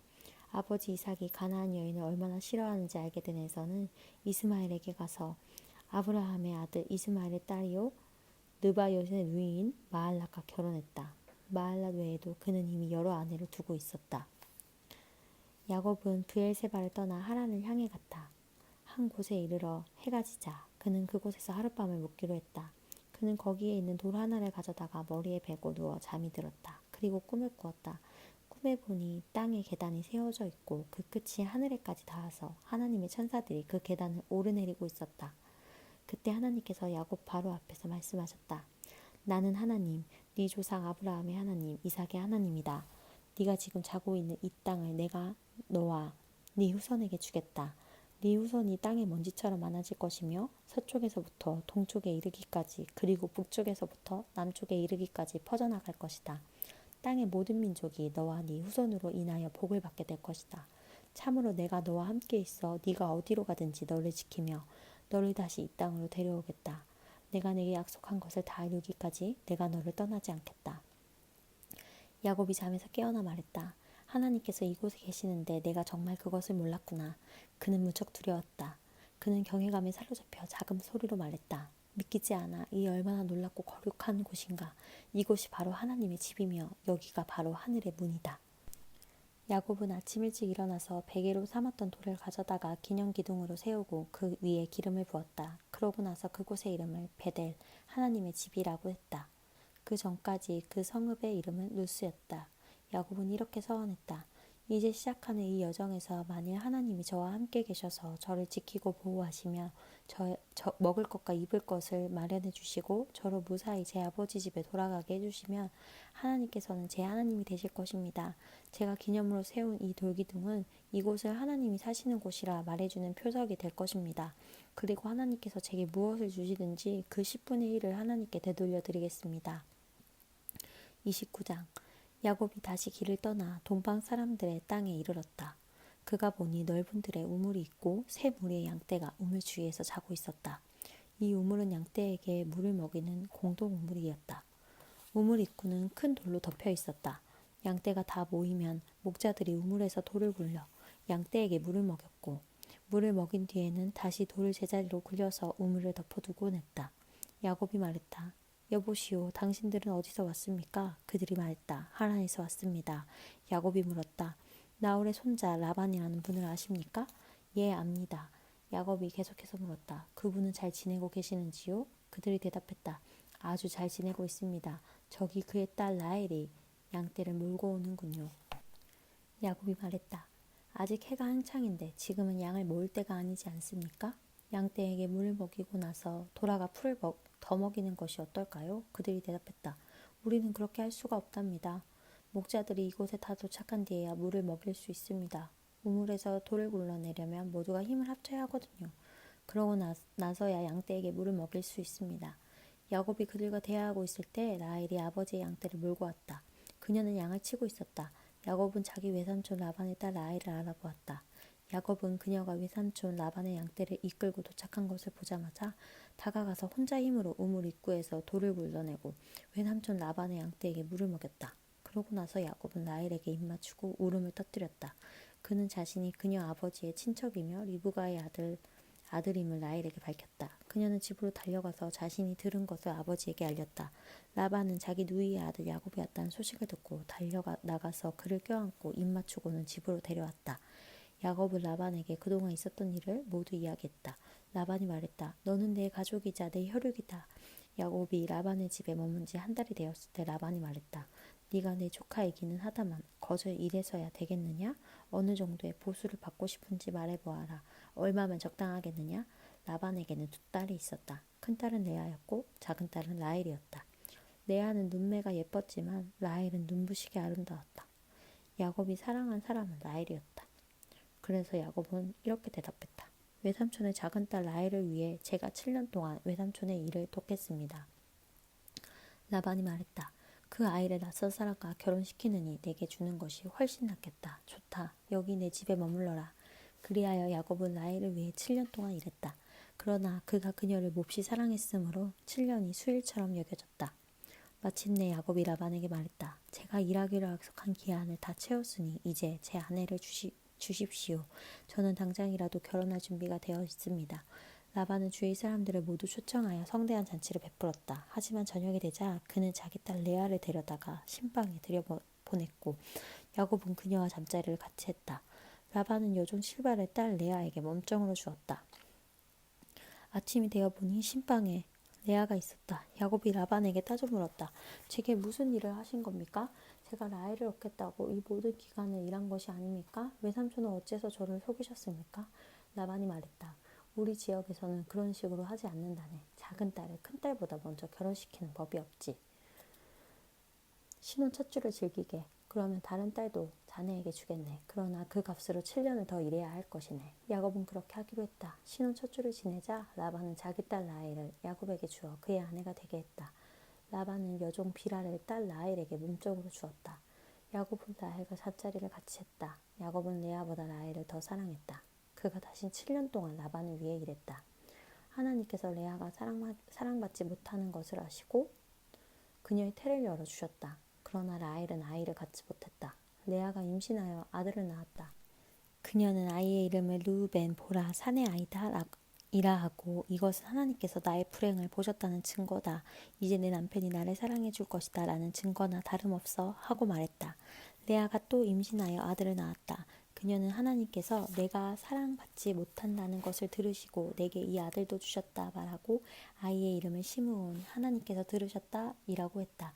아버지 이삭이 가나안 여인을 얼마나 싫어하는지 알게 된 에서는 이스마엘에게 가서 아브라함의 아들 이스마엘의 딸이요 느바요의 누이인 마할랏과 결혼했다. 마할랏 외에도 그는 이미 여러 아내를 두고 있었다. 야곱은 브엘세바를 떠나 하란을 향해 갔다. 한 곳에 이르러 해가 지자 그는 그곳에서 하룻밤을 묵기로 했다. 그는 거기에 있는 돌 하나를 가져다가 머리에 베고 누워 잠이 들었다. 그리고 꿈을 꾸었다. 꿈에 보니 땅에 계단이 세워져 있고 그 끝이 하늘에까지 닿아서 하나님의 천사들이 그 계단을 오르내리고 있었다. 그때 하나님께서 야곱 바로 앞에서 말씀하셨다. 나는 하나님, 네 조상 아브라함의 하나님, 이삭의 하나님이다. 네가 지금 자고 있는 이 땅을 내가 너와 네 후손에게 주겠다. 네 후손이 땅의 먼지처럼 많아질 것이며 서쪽에서부터 동쪽에 이르기까지 그리고 북쪽에서부터 남쪽에 이르기까지 퍼져나갈 것이다. 땅의 모든 민족이 너와 네 후손으로 인하여 복을 받게 될 것이다. 참으로 내가 너와 함께 있어 네가 어디로 가든지 너를 지키며 너를 다시 이 땅으로 데려오겠다. 내가 내게 약속한 것을 다 이루기까지 내가 너를 떠나지 않겠다. 야곱이 잠에서 깨어나 말했다. 하나님께서 이곳에 계시는데 내가 정말 그것을 몰랐구나. 그는 무척 두려웠다. 그는 경외감에 사로잡혀 작은 소리로 말했다. 믿기지 않아. 이 얼마나 놀랍고 거룩한 곳인가. 이곳이 바로 하나님의 집이며 여기가 바로 하늘의 문이다. 야곱은 아침 일찍 일어나서 베개로 삼았던 돌을 가져다가 기념기둥으로 세우고 그 위에 기름을 부었다. 그러고 나서 그곳의 이름을 베델, 하나님의 집이라고 했다. 그 전까지 그 성읍의 이름은 루스였다. 야곱은 이렇게 서원했다. 이제 시작하는 이 여정에서 만일 하나님이 저와 함께 계셔서 저를 지키고 보호하시며 저 먹을 것과 입을 것을 마련해 주시고 저로 무사히 제 아버지 집에 돌아가게 해주시면 하나님께서는 제 하나님이 되실 것입니다. 제가 기념으로 세운 이 돌기둥은 이곳을 하나님이 사시는 곳이라 말해주는 표적이 될 것입니다. 그리고 하나님께서 제게 무엇을 주시든지 그 10분의 1을 하나님께 되돌려 드리겠습니다. 29장. 야곱이 다시 길을 떠나 동방 사람들의 땅에 이르렀다. 그가 보니 넓은 들에 우물이 있고 세 무리의 양떼가 우물 주위에서 자고 있었다. 이 우물은 양떼에게 물을 먹이는 공동 우물이었다. 우물 입구는 큰 돌로 덮여 있었다. 양떼가 다 모이면 목자들이 우물에서 돌을 굴려 양떼에게 물을 먹였고 물을 먹인 뒤에는 다시 돌을 제자리로 굴려서 우물을 덮어두곤 했다. 야곱이 말했다. 여보시오, 당신들은 어디서 왔습니까? 그들이 말했다. 하란에서 왔습니다. 야곱이 물었다. 나홀의 손자 라반이라는 분을 아십니까? 예, 압니다. 야곱이 계속해서 물었다. 그분은 잘 지내고 계시는지요? 그들이 대답했다. 아주 잘 지내고 있습니다. 저기 그의 딸 라헬이 양떼를 몰고 오는군요. 야곱이 말했다. 아직 해가 한창인데 지금은 양을 모을 때가 아니지 않습니까? 양떼에게 물을 먹이고 나서 돌아가 풀을 더 먹이는 것이 어떨까요? 그들이 대답했다. 우리는 그렇게 할 수가 없답니다. 목자들이 이곳에 다 도착한 뒤에야 물을 먹일 수 있습니다. 우물에서 돌을 굴러내려면 모두가 힘을 합쳐야 하거든요. 그러고 나서야 양떼에게 물을 먹일 수 있습니다. 야곱이 그들과 대화하고 있을 때 라헬이 아버지의 양떼를 몰고 왔다. 그녀는 양을 치고 있었다. 야곱은 자기 외삼촌 라반의 딸 라헬을 알아보았다. 야곱은 그녀가 외삼촌 라반의 양떼를 이끌고 도착한 것을 보자마자 다가가서 혼자 힘으로 우물 입구에서 돌을 굴러내고 외삼촌 라반의 양떼에게 물을 먹였다. 그러고 나서 야곱은 라헬에게 입맞추고 울음을 터뜨렸다. 그는 자신이 그녀 아버지의 친척이며 리브가의 아들임을 라헬에게 밝혔다. 그녀는 집으로 달려가서 자신이 들은 것을 아버지에게 알렸다. 라반은 자기 누이의 아들 야곱이었다는 소식을 듣고 나가서 그를 껴안고 입맞추고는 집으로 데려왔다. 야곱은 라반에게 그동안 있었던 일을 모두 이야기했다. 라반이 말했다. 너는 내 가족이자 내 혈육이다. 야곱이 라반의 집에 머문 지 한 달이 되었을 때 라반이 말했다. 네가 내 조카이기는 하다만 거저 이래서야 되겠느냐? 어느 정도의 보수를 받고 싶은지 말해보아라. 얼마면 적당하겠느냐? 라반에게는 두 딸이 있었다. 큰 딸은 레아였고 작은 딸은 라헬이었다. 레아는 눈매가 예뻤지만 라헬은 눈부시게 아름다웠다. 야곱이 사랑한 사람은 라헬이었다. 그래서 야곱은 이렇게 대답했다. 외삼촌의 작은 딸 라헬을 위해 제가 7년 동안 외삼촌의 일을 돕겠습니다. 라반이 말했다. 그 아이를 낯선 사람과 결혼시키느니 내게 주는 것이 훨씬 낫겠다. 좋다. 여기 내 집에 머물러라. 그리하여 야곱은 라헬을 위해 7년 동안 일했다. 그러나 그가 그녀를 몹시 사랑했으므로 7년이 수일처럼 여겨졌다. 마침내 야곱이 라반에게 말했다. 제가 일하기로 약속한 기한을 다 채웠으니 이제 제 아내를 주십시오. 저는 당장이라도 결혼할 준비가 되어 있습니다. 라반은 주위 사람들을 모두 초청하여 성대한 잔치를 베풀었다. 하지만 저녁이 되자 그는 자기 딸 레아를 데려다가 신방에 들여보냈고 야곱은 그녀와 잠자리를 같이 했다. 라반은 여종 실바를 딸 레아에게 몸종으로 주었다. 아침이 되어 보니 신방에 레아가 있었다. 야곱이 라반에게 따져 물었다. 제게 무슨 일을 하신 겁니까? 제가 라헬을 얻겠다고 이 모든 기간을 일한 것이 아닙니까? 외삼촌은 어째서 저를 속이셨습니까? 라반이 말했다. 우리 지역에서는 그런 식으로 하지 않는다네. 작은 딸을 큰 딸보다 먼저 결혼시키는 법이 없지. 신혼 첫 주를 즐기게. 그러면 다른 딸도 자네에게 주겠네. 그러나 그 값으로 7년을 더 일해야 할 것이네. 야곱은 그렇게 하기로 했다. 신혼 첫 주를 지내자 라반은 자기 딸 라헬을 야곱에게 주어 그의 아내가 되게 했다. 라반은 여종 비라를 딸 라헬에게 몸종으로 주었다. 야곱은 라헬과 잠자리를 같이 했다. 야곱은 레아보다 라헬을 더 사랑했다. 그가 다시 7년 동안 라반을 위해 일했다. 하나님께서 레아가 사랑받지 못하는 것을 아시고 그녀의 태를 열어주셨다. 그러나 라헬은 아이를 갖지 못했다. 레아가 임신하여 아들을 낳았다. 그녀는 아이의 이름을 르우벤, 보라, 산의 아이다 이라 하고 이것은 하나님께서 나의 불행을 보셨다는 증거다. 이제 내 남편이 나를 사랑해 줄 것이다 라는 증거나 다름없어 하고 말했다. 레아가 또 임신하여 아들을 낳았다. 그녀는 하나님께서 내가 사랑받지 못한다는 것을 들으시고 내게 이 아들도 주셨다 말하고 아이의 이름을 시므온, 하나님께서 들으셨다 이라고 했다.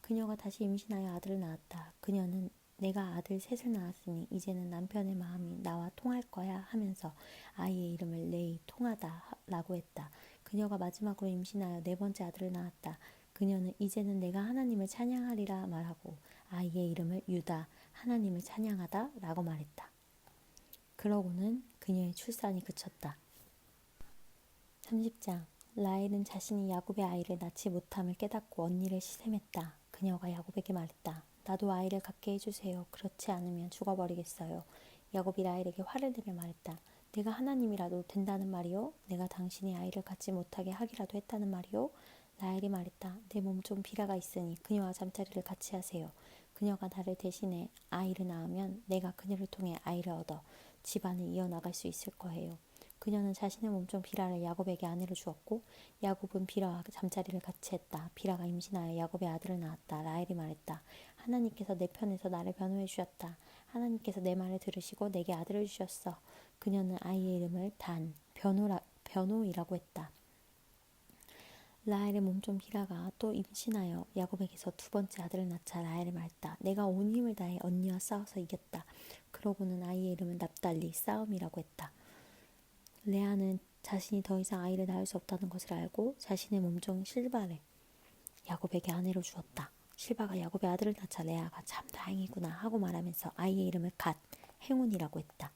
그녀가 다시 임신하여 아들을 낳았다. 그녀는 내가 아들 셋을 낳았으니 이제는 남편의 마음이 나와 통할 거야 하면서 아이의 이름을 레이, 통하다 라고 했다. 그녀가 마지막으로 임신하여 네 번째 아들을 낳았다. 그녀는 이제는 내가 하나님을 찬양하리라 말하고 아이의 이름을 유다, 하나님을 찬양하다 라고 말했다. 그러고는 그녀의 출산이 그쳤다. 30장. 라헬은 자신이 야곱의 아이를 낳지 못함을 깨닫고 언니를 시샘했다. 그녀가 야곱에게 말했다. 나도 아이를 갖게 해주세요. 그렇지 않으면 죽어버리겠어요. 야곱이 라헬에게 화를 내며 말했다. 내가 하나님이라도 된다는 말이요? 내가 당신이 아이를 갖지 못하게 하기라도 했다는 말이요? 라헬이 말했다. 내 몸 좀 비라가 있으니 그녀와 잠자리를 같이 하세요. 그녀가 나를 대신해 아이를 낳으면 내가 그녀를 통해 아이를 얻어 집안을 이어나갈 수 있을 거예요. 그녀는 자신의 몸종 비라를 야곱에게 아내로 주었고 야곱은 비라와 잠자리를 같이 했다. 비라가 임신하여 야곱의 아들을 낳았다. 라헬이 말했다. 하나님께서 내 편에서 나를 변호해 주셨다. 하나님께서 내 말을 들으시고 내게 아들을 주셨어. 그녀는 아이의 이름을 단, 변호이라고 했다. 라헬의 몸종 비라가 또 임신하여 야곱에게서 두 번째 아들을 낳자 라헬이 말했다. 내가 온 힘을 다해 언니와 싸워서 이겼다. 그러고는 아이의 이름은 납달리, 싸움이라고 했다. 레아는 자신이 더 이상 아이를 낳을 수 없다는 것을 알고 자신의 몸종 실바를 야곱에게 아내로 주었다. 실바가 야곱의 아들을 낳자 레아가 참 다행이구나 하고 말하면서 아이의 이름을 갓, 행운이라고 했다.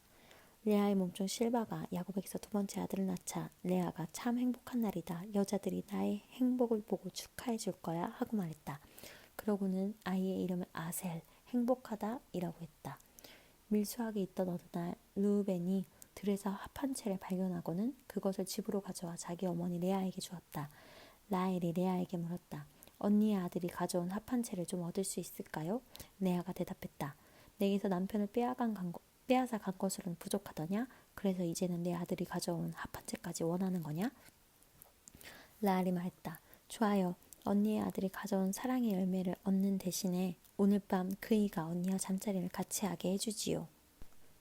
레아의 몸종 실바가 야곱에게서 두 번째 아들을 낳자 레아가 참 행복한 날이다. 여자들이 나의 행복을 보고 축하해 줄 거야 하고 말했다. 그러고는 아이의 이름을 아셀, 행복하다 이라고 했다. 밀수학이 있던 어느 날 르우벤이 들에서 합 한 채를 발견하고는 그것을 집으로 가져와 자기 어머니 레아에게 주었다. 라헬이 레아에게 물었다. 언니의 아들이 가져온 합 한 채를 좀 얻을 수 있을까요? 레아가 대답했다. 내게서 남편을 빼앗아 간 것으로는 부족하더냐? 그래서 이제는 내 아들이 가져온 합 한 채까지 원하는 거냐? 라헬이 말했다. 좋아요. 언니의 아들이 가져온 사랑의 열매를 얻는 대신에 오늘 밤 그이가 언니와 잠자리를 같이 하게 해주지요.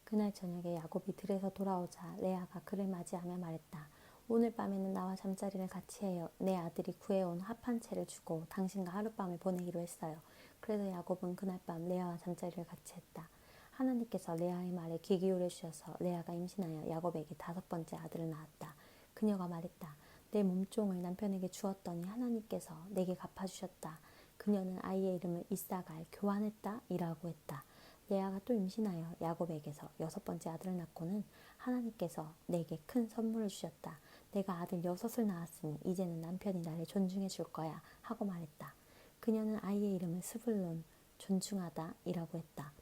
그날 저녁에 야곱이 들에서 돌아오자 레아가 그를 맞이하며 말했다. 오늘 밤에는 나와 잠자리를 같이 해요. 내 아들이 구해온 합 한 채를 주고 당신과 하룻밤을 보내기로 했어요. 그래서 야곱은 그날 밤 레아와 잠자리를 같이 했다. 하나님께서 레아의 말에 귀 기울여 주셔서 레아가 임신하여 야곱에게 5번째 아들을 낳았다. 그녀가 말했다. 내 몸종을 남편에게 주었더니 하나님께서 내게 갚아주셨다. 그녀는 아이의 이름을 이삭을 교환했다 이라고 했다. 레아가 또 임신하여 야곱에게서 6번째 아들을 낳고는 하나님께서 내게 큰 선물을 주셨다. 내가 아들 6을 낳았으니 이제는 남편이 나를 존중해 줄 거야 하고 말했다. 그녀는 아이의 이름을 스불론 존중하다 이라고 했다.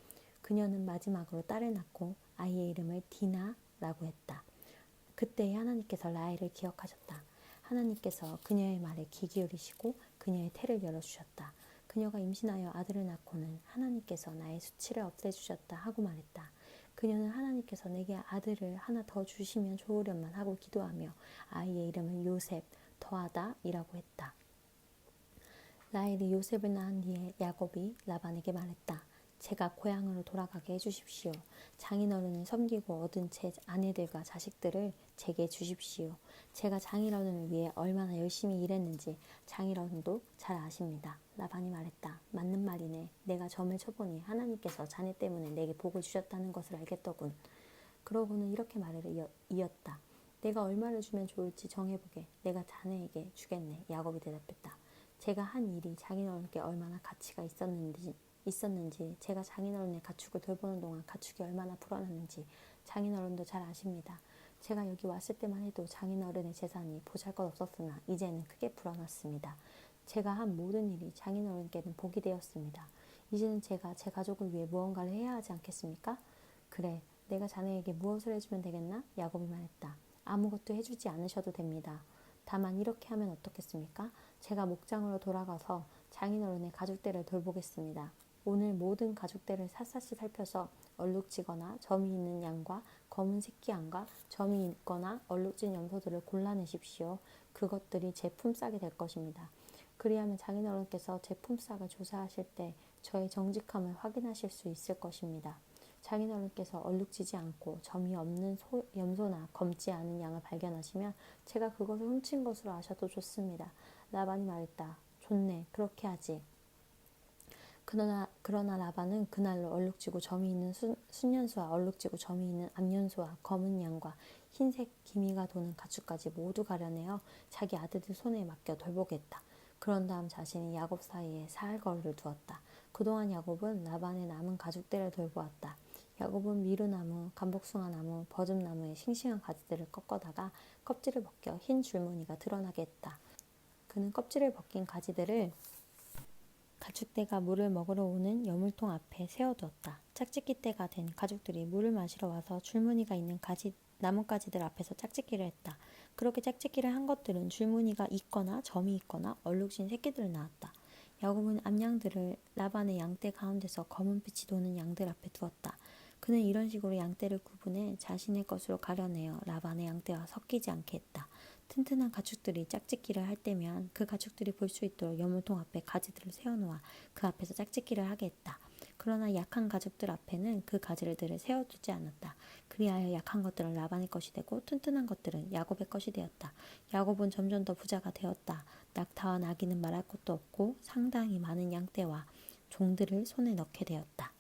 그녀는 마지막으로 딸을 낳고 아이의 이름을 디나라고 했다. 그때 하나님께서 라헬을 기억하셨다. 하나님께서 그녀의 말에 귀 기울이시고 그녀의 태를 열어주셨다. 그녀가 임신하여 아들을 낳고는 하나님께서 나의 수치를 없애주셨다 하고 말했다. 그녀는 하나님께서 내게 아들을 하나 더 주시면 좋으련만 하고 기도하며 아이의 이름을 요셉 더하다 이라고 했다. 라헬이 요셉을 낳은 뒤에 야곱이 라반에게 말했다. 제가 고향으로 돌아가게 해주십시오. 장인어른을 섬기고 얻은 제 아내들과 자식들을 제게 주십시오. 제가 장인어른을 위해 얼마나 열심히 일했는지 장인어른도 잘 아십니다. 라반이 말했다. 맞는 말이네. 내가 점을 쳐보니 하나님께서 자네 때문에 내게 복을 주셨다는 것을 알겠더군. 그러고는 이렇게 말을 이었다. 내가 얼마를 주면 좋을지 정해보게. 내가 자네에게 주겠네. 야곱이 대답했다. 제가 한 일이 장인어른께 얼마나 가치가 있었는지 제가 장인어른의 가축을 돌보는 동안 가축이 얼마나 불어났는지 장인어른도 잘 아십니다. 제가 여기 왔을 때만 해도 장인어른의 재산이 보잘것없었으나 이제는 크게 불어났습니다. 제가 한 모든 일이 장인어른께는 복이 되었습니다. 이제는 제가 제 가족을 위해 무언가를 해야 하지 않겠습니까? 그래, 내가 자네에게 무엇을 해주면 되겠나? 야곱이 말했다. 아무것도 해주지 않으셔도 됩니다. 다만 이렇게 하면 어떻겠습니까? 제가 목장으로 돌아가서 장인어른의 가축들을 돌보겠습니다. 오늘 모든 가축들을 샅샅이 살펴서 얼룩지거나 점이 있는 양과 검은 새끼 양과 점이 있거나 얼룩진 염소들을 골라내십시오. 그것들이 제 품삯이 될 것입니다. 그리하면 장인어른께서 제 품삯을 조사하실 때 저의 정직함을 확인하실 수 있을 것입니다. 장인어른께서 얼룩지지 않고 점이 없는 염소나 검지 않은 양을 발견하시면 제가 그것을 훔친 것으로 아셔도 좋습니다. 라반이 말했다. 좋네, 그렇게 하지. 그러나 라반은 그날로 얼룩지고 점이 있는 순년소와 얼룩지고 점이 있는 암년소와 검은 양과 흰색 기미가 도는 가축까지 모두 가려내어 자기 아들들 손에 맡겨 돌보겠다. 그런 다음 자신이 야곱 사이에 사흘거리를 두었다. 그동안 야곱은 라반의 남은 가축들을 돌보았다. 야곱은 미루나무, 감복숭아나무, 버즘나무의 싱싱한 가지들을 꺾어다가 껍질을 벗겨 흰 줄무늬가 드러나게 했다. 그는 껍질을 벗긴 가지들을 가축대가 물을 먹으러 오는 여물통 앞에 세워두었다. 짝짓기 때가 된 가축들이 물을 마시러 와서 줄무늬가 있는 나뭇가지들 앞에서 짝짓기를 했다. 그렇게 짝짓기를 한 것들은 줄무늬가 있거나 점이 있거나 얼룩진 새끼들을 낳았다. 야곱은 암양들을 라반의 양떼 가운데서 검은빛이 도는 양들 앞에 두었다. 그는 이런 식으로 양떼를 구분해 자신의 것으로 가려내어 라반의 양떼와 섞이지 않게 했다. 튼튼한 가축들이 짝짓기를 할 때면 그 가축들이 볼 수 있도록 여물통 앞에 가지들을 세워놓아 그 앞에서 짝짓기를 하게 했다. 그러나 약한 가축들 앞에는 그 가지들을 세워두지 않았다. 그리하여 약한 것들은 라반의 것이 되고 튼튼한 것들은 야곱의 것이 되었다. 야곱은 점점 더 부자가 되었다. 낙타와 나귀는 말할 것도 없고 상당히 많은 양떼와 종들을 손에 넣게 되었다.